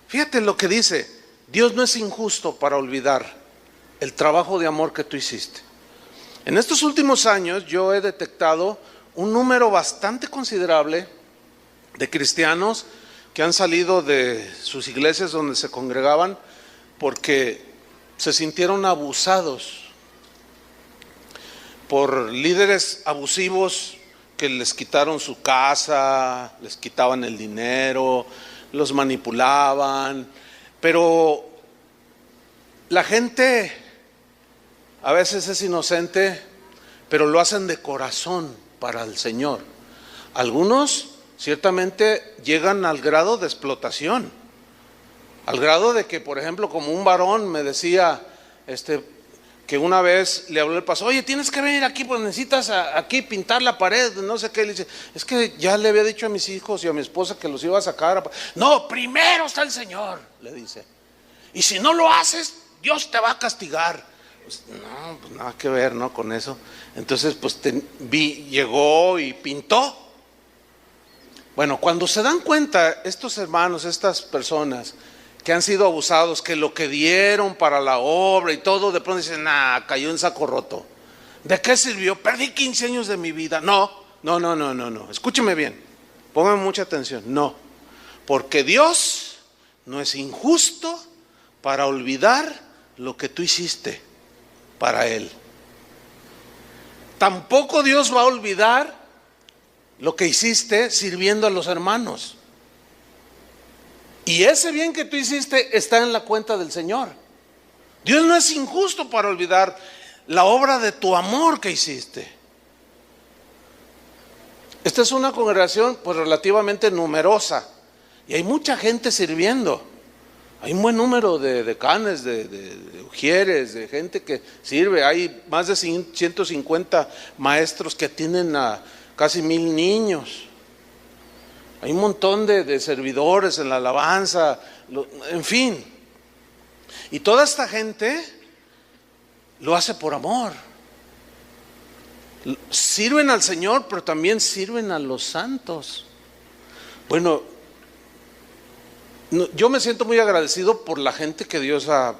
Fíjate lo que dice: Dios no es injusto para olvidar el trabajo de amor que tú hiciste. En estos últimos años yo he detectado un número bastante considerable de cristianos que han salido de sus iglesias donde se congregaban porque se sintieron abusados por líderes abusivos que les quitaron su casa, les quitaban el dinero, los manipulaban. Pero la gente a veces es inocente, pero lo hacen de corazón para el Señor. Algunos ciertamente llegan al grado de explotación, al grado de que, por ejemplo, como un varón me decía, que una vez le habló el pastor: oye, tienes que venir aquí, pues necesitas aquí pintar la pared, no sé qué. Le dice: es que ya le había dicho a mis hijos y a mi esposa que los iba a sacar. No, primero está el Señor, le dice, y si no lo haces, Dios te va a castigar. Pues, no, pues nada que ver, ¿no? Con eso. Entonces, pues llegó y pintó. Bueno, cuando se dan cuenta estos hermanos, estas personas que han sido abusados, que lo que dieron para la obra y todo, de pronto dicen: cayó en saco roto. ¿De qué sirvió? Perdí 15 años de mi vida. No. Escúcheme bien, pónganme mucha atención. No, porque Dios no es injusto para olvidar lo que tú hiciste para Él. Tampoco Dios va a olvidar lo que hiciste sirviendo a los hermanos. Y ese bien que tú hiciste está en la cuenta del Señor. Dios no es injusto para olvidar la obra de tu amor que hiciste. Esta es una congregación pues relativamente numerosa y hay mucha gente sirviendo. Hay un buen número de decanes, de ujieres, de gente que sirve. Hay más de 150 maestros que atienden a casi 1000 niños. Hay un montón de servidores en la alabanza, en fin. Y toda esta gente lo hace por amor. Sirven al Señor, pero también sirven a los santos. Bueno, yo me siento muy agradecido por la gente que Dios ha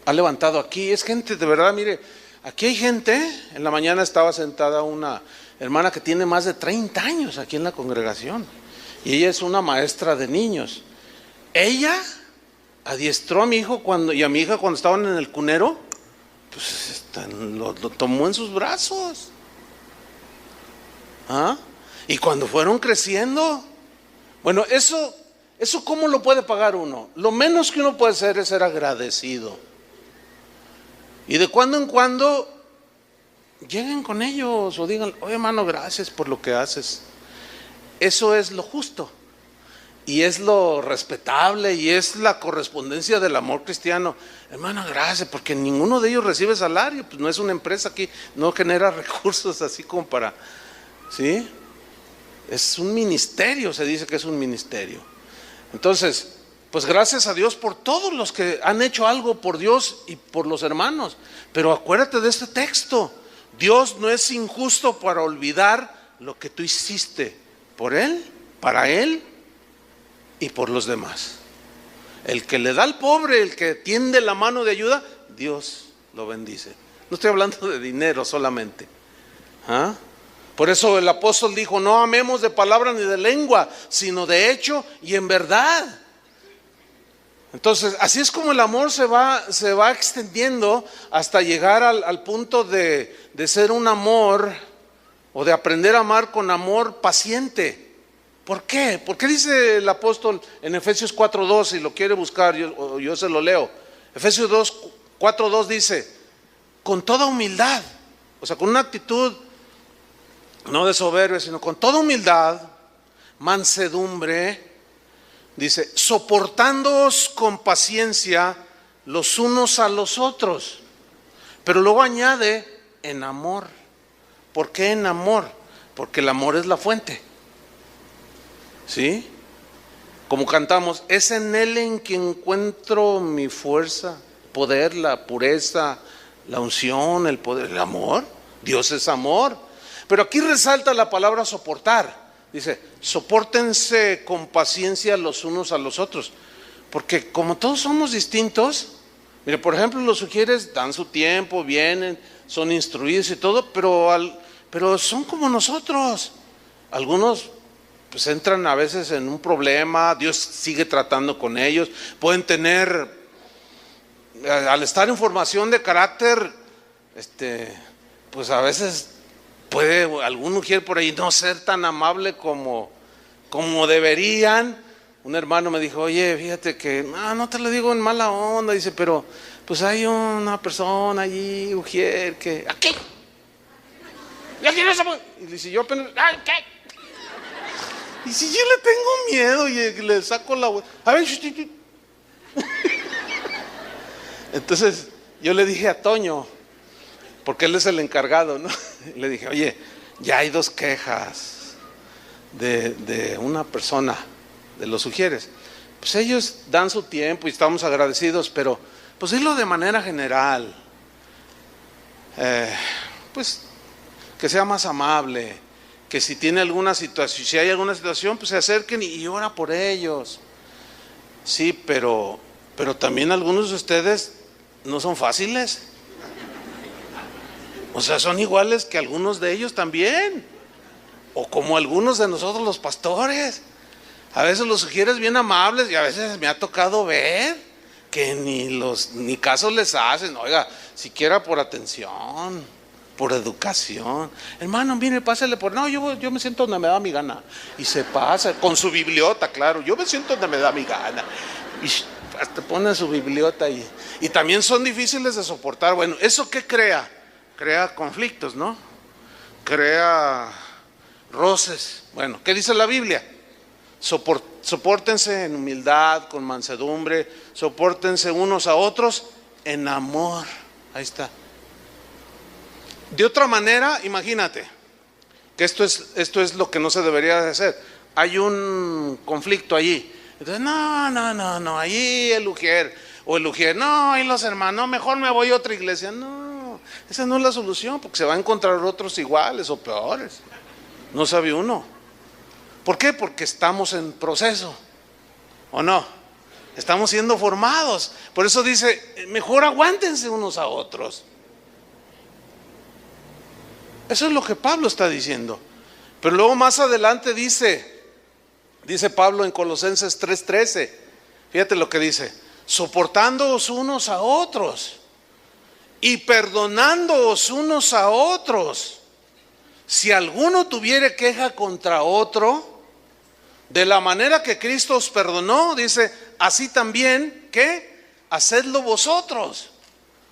levantado aquí. Es gente de verdad, mire, aquí hay gente. En la mañana estaba sentada una hermana que tiene más de 30 años aquí en la congregación, y ella es una maestra de niños. Ella adiestró a mi hijo y a mi hija cuando estaban en el cunero, pues lo tomó en sus brazos. Y cuando fueron creciendo, bueno, eso ¿cómo lo puede pagar uno? Lo menos que uno puede hacer es ser agradecido. Y de cuando en cuando lleguen con ellos o digan: oye, hermano, gracias por lo que haces. Eso es lo justo y es lo respetable y es la correspondencia del amor cristiano. Hermano, gracias, porque ninguno de ellos recibe salario, pues no es una empresa aquí, no genera recursos así como para, ¿sí? Es un ministerio, se dice que es un ministerio. Entonces, pues gracias a Dios por todos los que han hecho algo por Dios y por los hermanos. Pero acuérdate de este texto: Dios no es injusto para olvidar lo que tú hiciste por Él, para Él y por los demás. El que le da al pobre, el que tiende la mano de ayuda, Dios lo bendice. No estoy hablando de dinero solamente. Por eso el apóstol dijo: no amemos de palabra ni de lengua, sino de hecho y en verdad. Entonces, así es como el amor se va extendiendo hasta llegar al punto de ser un amor o de aprender a amar con amor paciente. ¿Por qué? ¿Por qué dice el apóstol en Efesios 4:2? Si lo quiere buscar, yo se lo leo. Efesios 4:2 dice, con toda humildad, o sea, con una actitud no de soberbia, sino con toda humildad, mansedumbre, dice, soportándoos con paciencia los unos a los otros. Pero luego añade, en amor. ¿Por qué en amor? Porque el amor es la fuente. ¿Sí? Como cantamos, es en Él en que encuentro mi fuerza, poder, la pureza, la unción, el poder, el amor. Dios es amor. Pero aquí resalta la palabra soportar. Dice, sopórtense con paciencia los unos a los otros. Porque como todos somos distintos, mire, por ejemplo, los sugieres dan su tiempo, vienen, son instruidos y todo, pero son como nosotros. Algunos pues entran a veces en un problema, Dios sigue tratando con ellos, pueden tener, al estar en formación de carácter, pues a veces puede algún mujer por ahí no ser tan amable como deberían. Un hermano me dijo, oye, fíjate que, no te lo digo en mala onda, dice, pero pues hay una persona allí, mujer, que, ¿a qué? ¿Ya quieres? Y dice, yo apenas, ¿qué? Y si yo le tengo miedo y le saco la... A ver, entonces yo le dije a Toño, porque él es el encargado, ¿no? Le dije, oye, ya hay 2 quejas de una persona, de los sugieres. Pues ellos dan su tiempo y estamos agradecidos, pero pues dilo de manera general. Pues que sea más amable, que si tiene alguna situación, si hay alguna situación, pues se acerquen y ora por ellos. Sí, pero también algunos de ustedes no son fáciles. O sea, son iguales que algunos de ellos también. O como algunos de nosotros los pastores. A veces los sugieres bien amables y a veces me ha tocado ver que ni caso les hacen. Oiga, siquiera por atención, por educación. Hermano, mire, pásale por... No, yo me siento donde me da mi gana. Y se pasa, con su bibliota, claro. Yo me siento donde me da mi gana. Y hasta pone su bibliota y también son difíciles de soportar. Bueno, ¿eso qué crea? Crea conflictos, ¿no? Crea roces. Bueno, ¿qué dice la Biblia? Sopórtense en humildad, con mansedumbre, sopórtense unos a otros en amor. Ahí está. De otra manera, imagínate que esto es lo que no se debería de hacer. Hay un conflicto allí. Entonces, no, allí el ujier o el ujier, no, ahí los hermanos, mejor me voy a otra iglesia. No, esa no es la solución, porque se va a encontrar otros iguales o peores. No sabe uno. ¿Por qué? Porque estamos en proceso, ¿o no? Estamos siendo formados. Por eso dice, mejor aguántense unos a otros. Eso es lo que Pablo está diciendo. Pero luego más adelante dice Pablo en Colosenses 3:13, fíjate lo que dice, soportándoos unos a otros y perdonándoos unos a otros. Si alguno tuviere queja contra otro, de la manera que Cristo os perdonó, dice, así también, ¿qué? Hacedlo vosotros.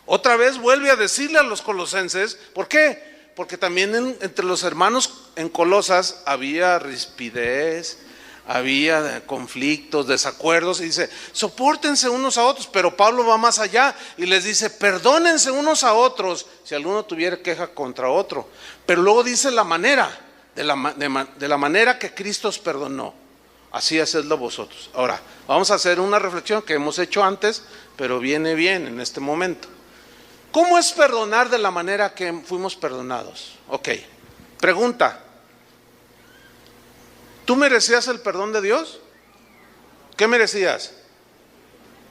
Otra vez vuelve a decirle a los colosenses, ¿por qué? Porque también entre los hermanos en Colosas había rispidez, había conflictos, desacuerdos, y dice, sopórtense unos a otros, pero Pablo va más allá y les dice, perdónense unos a otros si alguno tuviera queja contra otro. Pero luego dice la manera, de la manera que Cristo os perdonó, así hacedlo vosotros. Ahora, vamos a hacer una reflexión que hemos hecho antes, pero viene bien en este momento. ¿Cómo es perdonar de la manera que fuimos perdonados? Ok, pregunta. ¿Tú merecías el perdón de Dios? ¿Qué merecías?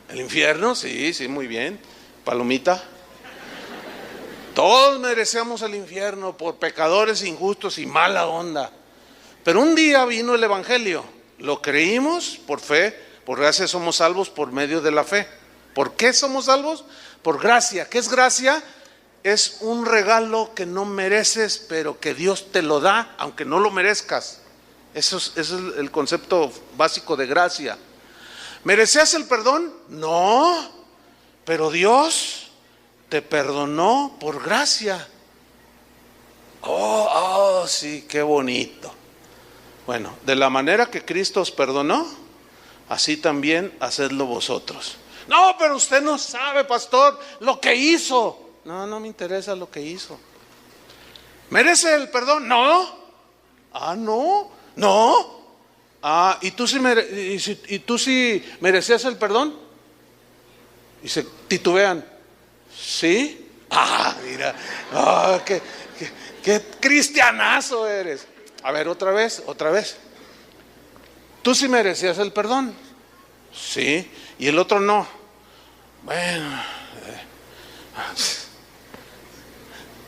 ¿El infierno? Sí, muy bien. Palomita. Todos merecíamos el infierno por pecadores injustos y mala onda. Pero un día vino el Evangelio. Lo creímos por fe, por gracia somos salvos por medio de la fe. ¿Por qué somos salvos? Por gracia. ¿Qué es gracia? es un regalo que no mereces, pero que Dios te lo da, aunque no lo merezcas. Eso es el concepto básico de gracia. ¿Merecías el perdón? No, pero Dios te perdonó por gracia. Oh, sí, qué bonito. Bueno, de la manera que Cristo os perdonó, así también hacedlo vosotros. No, pero usted no sabe, pastor, lo que hizo. No me interesa lo que hizo. ¿Merece el perdón? No. No. ¿Y tú sí merecías el perdón? Y se titubean. ¿Sí? Mira. Qué cristianazo eres. A ver, otra vez. ¿Tú sí merecías el perdón? Sí. Y el otro no. Bueno.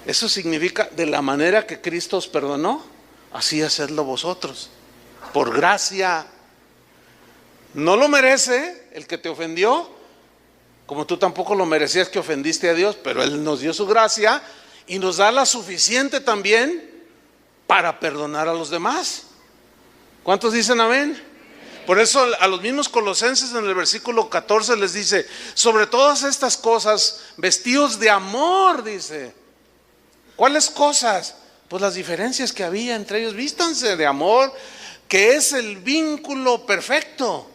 Eso significa, de la manera que Cristo os perdonó, así hacedlo vosotros. Por gracia. No lo merece el que te ofendió, como tú tampoco lo merecías que ofendiste a Dios, pero Él nos dio su gracia y nos da la suficiente también para perdonar a los demás. ¿Cuántos dicen amén? Por eso a los mismos colosenses en el versículo 14 les dice: sobre todas estas cosas, vestidos de amor, dice. ¿Cuáles cosas? Pues las diferencias que había entre ellos. Vístanse de amor, que es el vínculo perfecto.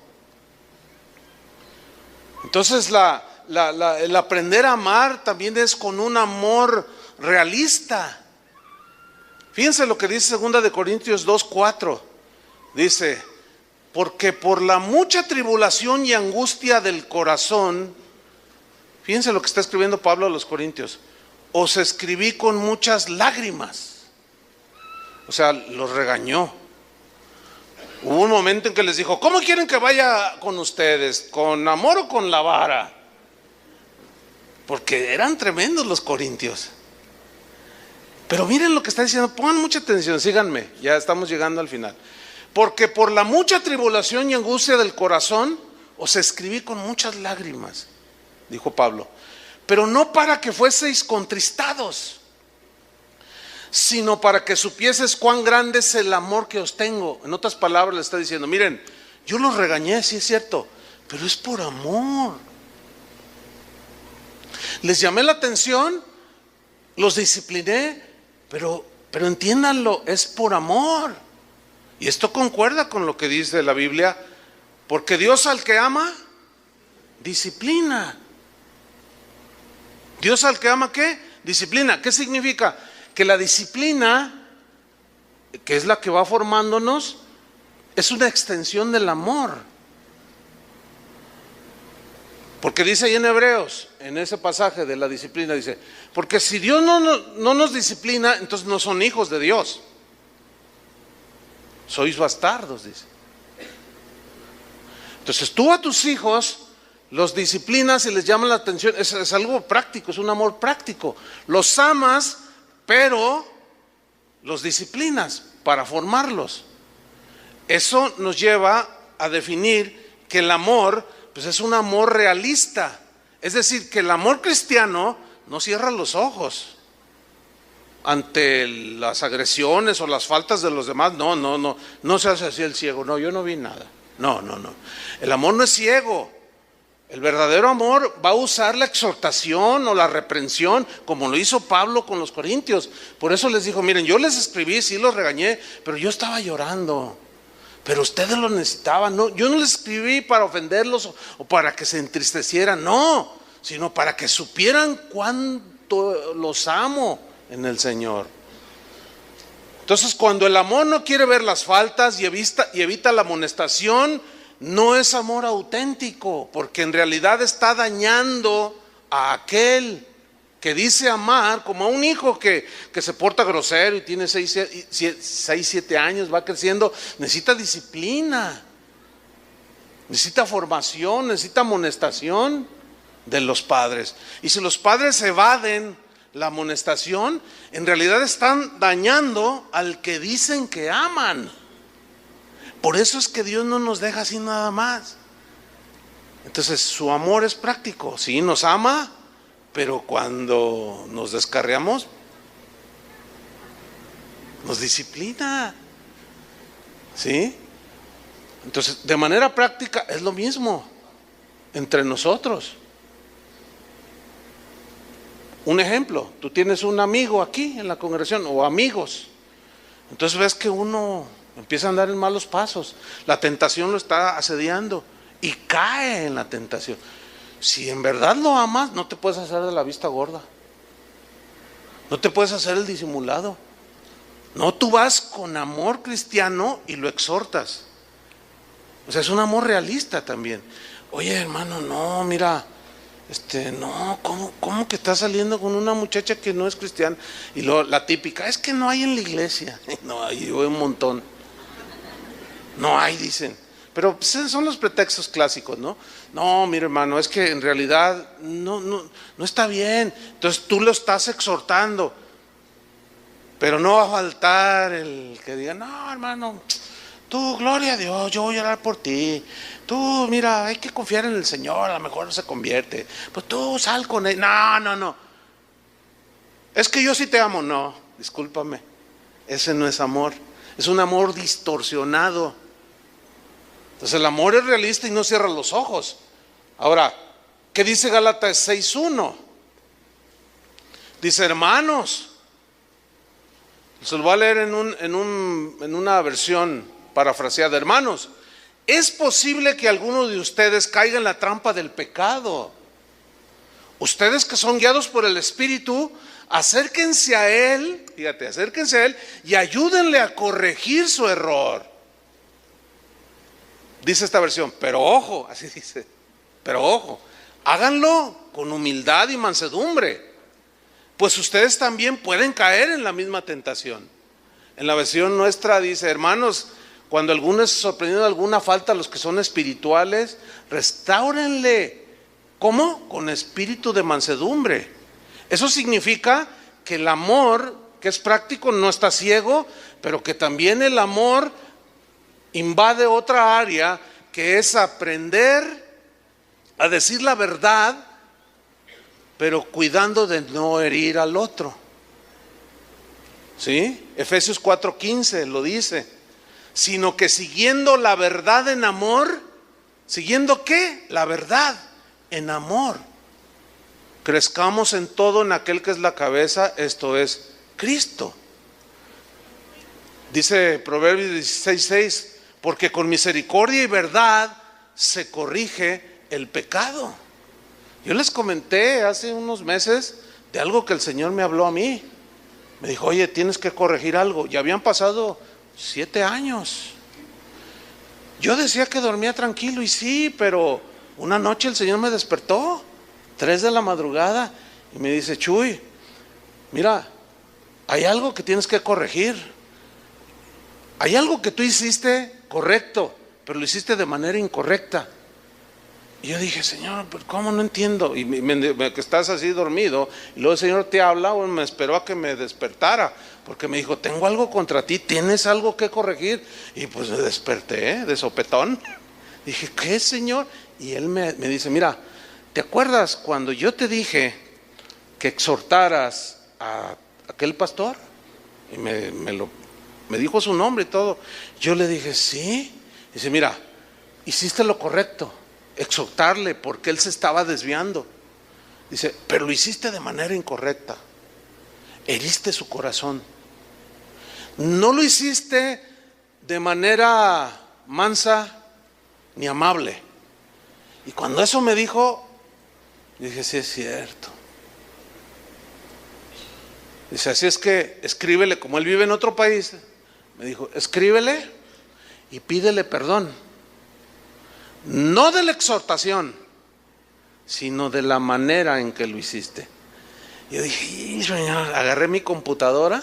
Entonces el aprender a amar también es con un amor realista. Fíjense lo que dice 2 de Corintios 2:4. Dice: porque por la mucha tribulación y angustia del corazón, fíjense lo que está escribiendo Pablo a los Corintios, os escribí con muchas lágrimas. O sea, los regañó. Hubo un momento en que les dijo: ¿cómo quieren que vaya con ustedes? ¿Con amor o con la vara? Porque eran tremendos los corintios. Pero miren lo que está diciendo, pongan mucha atención, síganme, ya estamos llegando al final. Porque por la mucha tribulación y angustia del corazón os escribí con muchas lágrimas, dijo Pablo, pero no para que fueseis contristados, sino para que supieses cuán grande es el amor que os tengo. En otras palabras le está diciendo: miren, yo los regañé, sí es cierto, pero es por amor. Les llamé la atención, los discipliné, pero entiéndanlo, es por amor. Y esto concuerda con lo que dice la Biblia: porque Dios al que ama, disciplina. Dios al que ama, ¿qué? Disciplina. ¿Qué significa? Que la disciplina, que es la que va formándonos, es una extensión del amor. Porque dice ahí en Hebreos, en ese pasaje de la disciplina, dice: porque si Dios no nos disciplina, entonces no son hijos de Dios, sois bastardos, dice. Entonces tú a tus hijos los disciplinas y les llamas la atención. Es algo práctico, es un amor práctico. Los amas, pero los disciplinas para formarlos. Eso nos lleva a definir que el amor, pues, es un amor realista. Es decir, que el amor cristiano no cierra los ojos ante las agresiones o las faltas de los demás. No se hace así el ciego. No, yo no vi nada. No. El amor no es ciego. El verdadero amor va a usar la exhortación o la reprensión, como lo hizo Pablo con los corintios. Por eso les dijo: miren, yo les escribí, sí los regañé, pero yo estaba llorando. Pero ustedes lo necesitaban. No, yo no les escribí para ofenderlos o para que se entristecieran, no, sino para que supieran cuánto los amo en el Señor. Entonces, cuando el amor no quiere ver las faltas y evita la amonestación, no es amor auténtico, porque en realidad está dañando a aquel que dice amar, como a un hijo que se porta grosero y tiene 6-7 años, va creciendo. Necesita disciplina, necesita formación, necesita amonestación de los padres. Y si los padres evaden la amonestación, en realidad están dañando al que dicen que aman. Por eso es que Dios no nos deja así nada más. Entonces su amor es práctico. Sí, nos ama, pero cuando nos descarriamos, nos disciplina, ¿sí? Entonces, de manera práctica es lo mismo entre nosotros. Un ejemplo, tú tienes un amigo aquí en la congregación o amigos, entonces ves que uno empieza a andar en malos pasos, la tentación lo está asediando y cae en la tentación. Si en verdad lo amas, no te puedes hacer de la vista gorda, no te puedes hacer el disimulado. No, tú vas con amor cristiano y lo exhortas. O sea, es un amor realista también. Oye, hermano, no, mira, no, ¿cómo que estás saliendo con una muchacha que no es cristiana? Y luego la típica, es que no hay en la iglesia. No, hay un montón. No hay, dicen. Pero pues, son los pretextos clásicos, ¿no? No, mira, hermano, es que en realidad no está bien. Entonces tú lo estás exhortando. Pero no va a faltar el que diga, no, hermano, tú, gloria a Dios, yo voy a orar por ti. Tú, mira, hay que confiar en el Señor, a lo mejor no se convierte. Pues tú sal con él. No. Es que yo sí te amo. No, discúlpame. Ese no es amor. Es un amor distorsionado. Entonces el amor es realista y no cierra los ojos. Ahora, ¿qué dice Gálatas 6:1? Dice, hermanos, se lo voy a leer en una versión parafraseada. Hermanos, es posible que alguno de ustedes caiga en la trampa del pecado. Ustedes que son guiados por el Espíritu, acérquense a Él, fíjate, acérquense a Él y ayúdenle a corregir su error. Dice esta versión, pero ojo, así dice, pero ojo, háganlo con humildad y mansedumbre, pues ustedes también pueden caer en la misma tentación. En la versión nuestra dice, hermanos, cuando alguno es sorprendido de alguna falta, los que son espirituales, restáurenle. ¿Cómo? Con espíritu de mansedumbre. Eso significa que el amor, que es práctico, no está ciego, pero que también el amor invade otra área, que es aprender a decir la verdad, pero cuidando de no herir al otro. ¿Sí? Efesios 4:15 lo dice. Sino que siguiendo la verdad en amor, ¿siguiendo qué? La verdad en amor. Crezcamos en todo en aquel que es la cabeza, esto es Cristo. Dice Proverbios 16:6, porque con misericordia y verdad se corrige el pecado. Yo les comenté hace unos meses de algo que el Señor me habló a mí. Me dijo, oye, tienes que corregir algo. Ya habían pasado 7 años. Yo decía que dormía tranquilo y sí, pero una noche el Señor me despertó, 3 de la madrugada, y me dice, Chuy, mira, hay algo que tienes que corregir. Hay algo que tú hiciste correcto, pero lo hiciste de manera incorrecta. Y yo dije, Señor, pero ¿cómo? No entiendo. Y que estás así dormido, y luego el Señor te habla, o me esperó a que me despertara, porque me dijo, tengo algo contra ti, tienes algo que corregir. Y pues me desperté, de sopetón. Dije, ¿qué, Señor? Y Él me dice, mira, ¿te acuerdas cuando yo te dije que exhortaras a aquel pastor? Y me dijo su nombre y todo. Yo le dije, sí. Dice, mira, hiciste lo correcto, exhortarle, porque él se estaba desviando. Dice, pero lo hiciste de manera incorrecta, heriste su corazón, no lo hiciste de manera mansa ni amable. Y cuando eso me dijo, dije, sí es cierto. Dice, así es que escríbele, como él vive en otro país, me dijo, escríbele y pídele perdón. No de la exhortación, sino de la manera en que lo hiciste. Yo dije, Señor, agarré mi computadora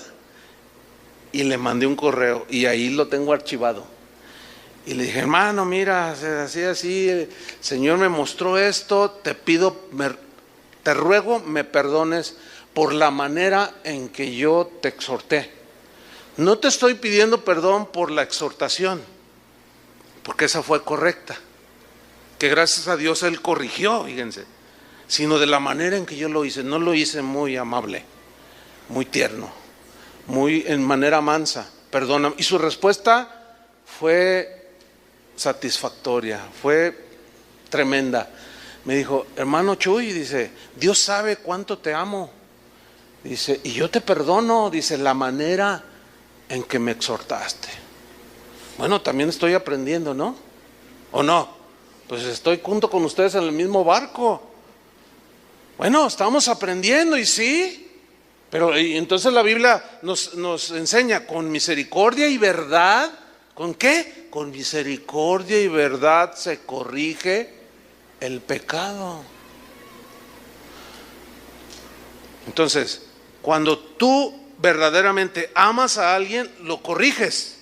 y le mandé un correo y ahí lo tengo archivado. Y le dije, hermano, mira, así, el Señor me mostró esto, te ruego me perdones por la manera en que yo te exhorté. No te estoy pidiendo perdón por la exhortación, porque esa fue correcta, que gracias a Dios Él corrigió, fíjense. sino de la manera en que yo lo hice. No lo hice muy amable, muy tierno, muy en manera mansa. Perdóname. Y su respuesta fue satisfactoria, fue tremenda. Me dijo: hermano Chuy, dice, Dios sabe cuánto te amo. Dice, y yo te perdono, dice, la manera en que me exhortaste. Bueno, también estoy aprendiendo, ¿no? ¿O no? Pues estoy junto con ustedes en el mismo barco. Bueno, estamos aprendiendo, y sí. Pero y entonces la Biblia nos enseña con misericordia y verdad. ¿Con qué? Con misericordia y verdad se corrige el pecado. Entonces, cuando tú verdaderamente amas a alguien, lo corriges.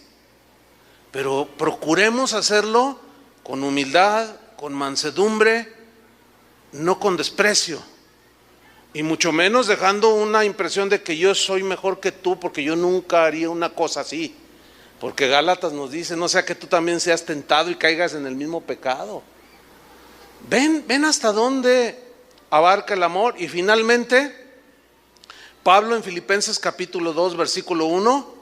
Pero procuremos hacerlo con humildad, con mansedumbre, no con desprecio. Y mucho menos dejando una impresión de que yo soy mejor que tú, porque yo nunca haría una cosa así. Porque Gálatas nos dice, no sea que tú también seas tentado y caigas en el mismo pecado. Ven hasta dónde abarca el amor. Y finalmente, Pablo en Filipenses capítulo 2, versículo 1,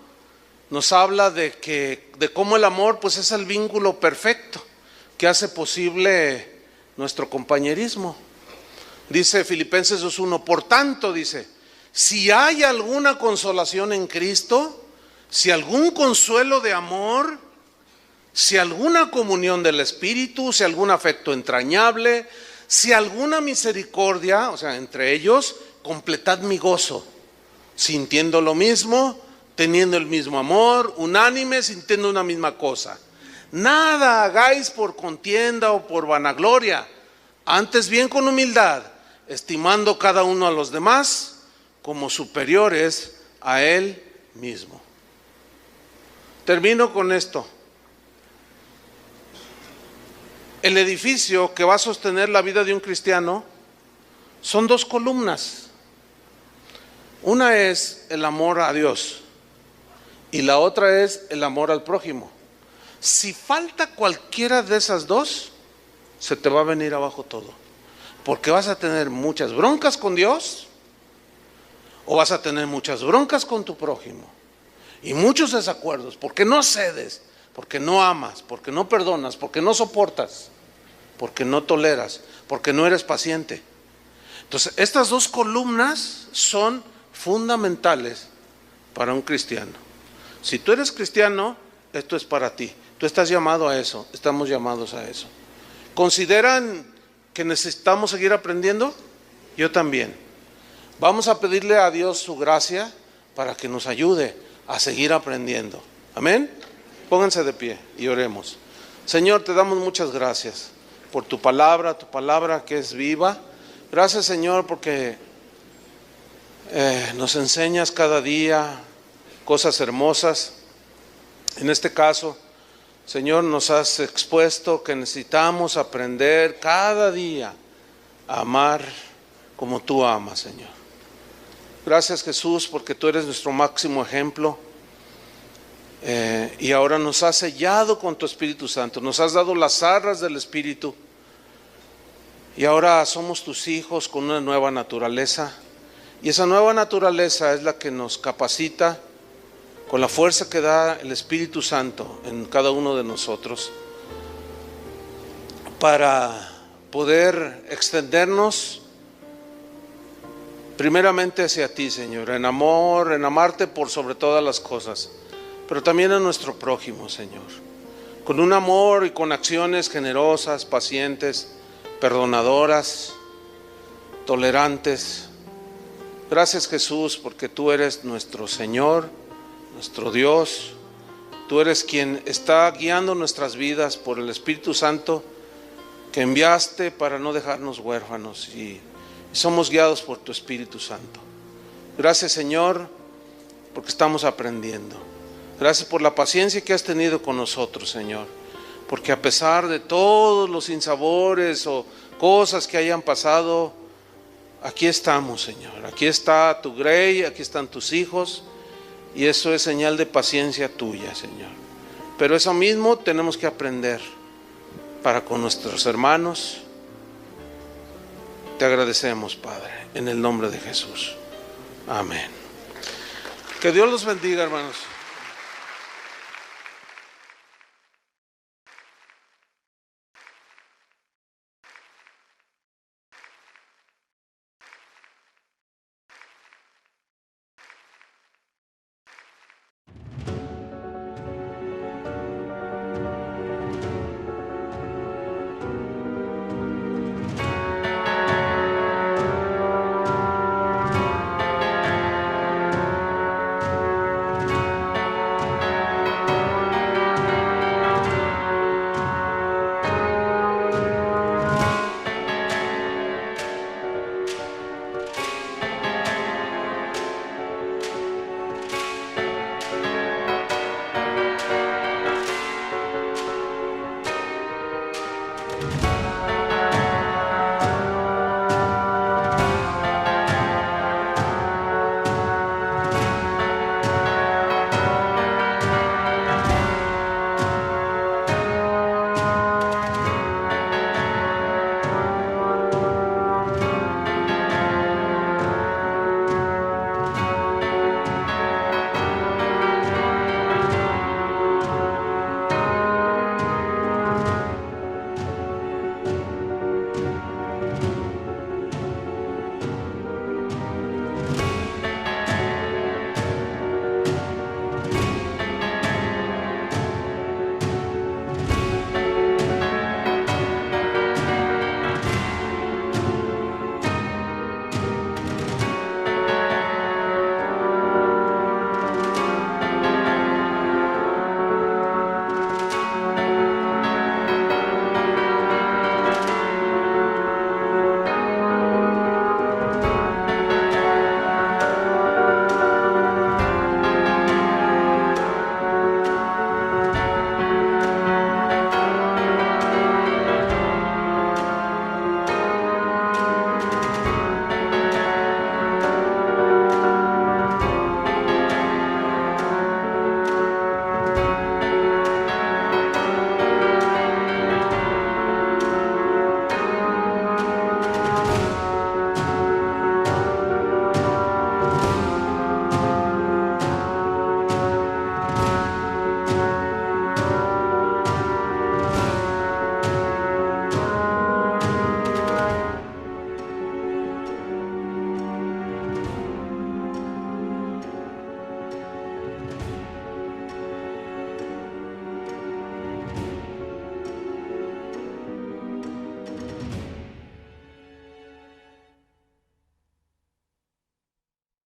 nos habla de cómo el amor pues es el vínculo perfecto que hace posible nuestro compañerismo. Dice Filipenses 2:1, por tanto, dice, si hay alguna consolación en Cristo, si algún consuelo de amor, si alguna comunión del Espíritu, si algún afecto entrañable, si alguna misericordia, o sea, entre ellos, completad mi gozo, sintiendo lo mismo, teniendo el mismo amor, unánimes, sintiendo una misma cosa. Nada hagáis por contienda o por vanagloria, antes bien con humildad, estimando cada uno a los demás como superiores a él mismo. Termino con esto. El edificio que va a sostener la vida de un cristiano son dos columnas. Una es el amor a Dios y la otra es el amor al prójimo. Si falta cualquiera de esas dos, se te va a venir abajo todo. Porque vas a tener muchas broncas con Dios o vas a tener muchas broncas con tu prójimo. Y muchos desacuerdos, porque no cedes, porque no amas, porque no perdonas, porque no soportas, porque no toleras, porque no eres paciente. Entonces, estas dos columnas son fundamentales para un cristiano. Si tú eres cristiano, esto es para ti. Tú estás llamado a eso, estamos llamados a eso. ¿Consideran que necesitamos seguir aprendiendo? Yo también. Vamos a pedirle a Dios su gracia para que nos ayude a seguir aprendiendo. Amén. Pónganse de pie y oremos. Señor, te damos muchas gracias por tu palabra que es viva. Gracias, Señor, porque nos enseñas cada día cosas hermosas. En este caso, Señor, nos has expuesto que necesitamos aprender cada día a amar como tú amas, Señor. Gracias, Jesús, porque tú eres nuestro máximo ejemplo. Y ahora nos has sellado con tu Espíritu Santo, nos has dado las arras del Espíritu, y ahora somos tus hijos con una nueva naturaleza, y esa nueva naturaleza es la que nos capacita con la fuerza que da el Espíritu Santo en cada uno de nosotros para poder extendernos primeramente hacia ti, Señor, en amor, en amarte por sobre todas las cosas, pero también a nuestro prójimo, Señor, con un amor y con acciones generosas, pacientes, perdonadoras, tolerantes. Gracias, Jesús, porque tú eres nuestro Señor, nuestro Dios. Tú eres quien está guiando nuestras vidas por el Espíritu Santo que enviaste para no dejarnos huérfanos, y somos guiados por tu Espíritu Santo. Gracias, Señor, porque estamos aprendiendo. Gracias por la paciencia que has tenido con nosotros, Señor, porque a pesar de todos los sinsabores o cosas que hayan pasado, aquí estamos, Señor. Aquí está tu grey, aquí están tus hijos, y eso es señal de paciencia tuya, Señor. Pero eso mismo tenemos que aprender para con nuestros hermanos, te agradecemos, Padre, en el nombre de Jesús. Amén. Que Dios los bendiga, hermanos.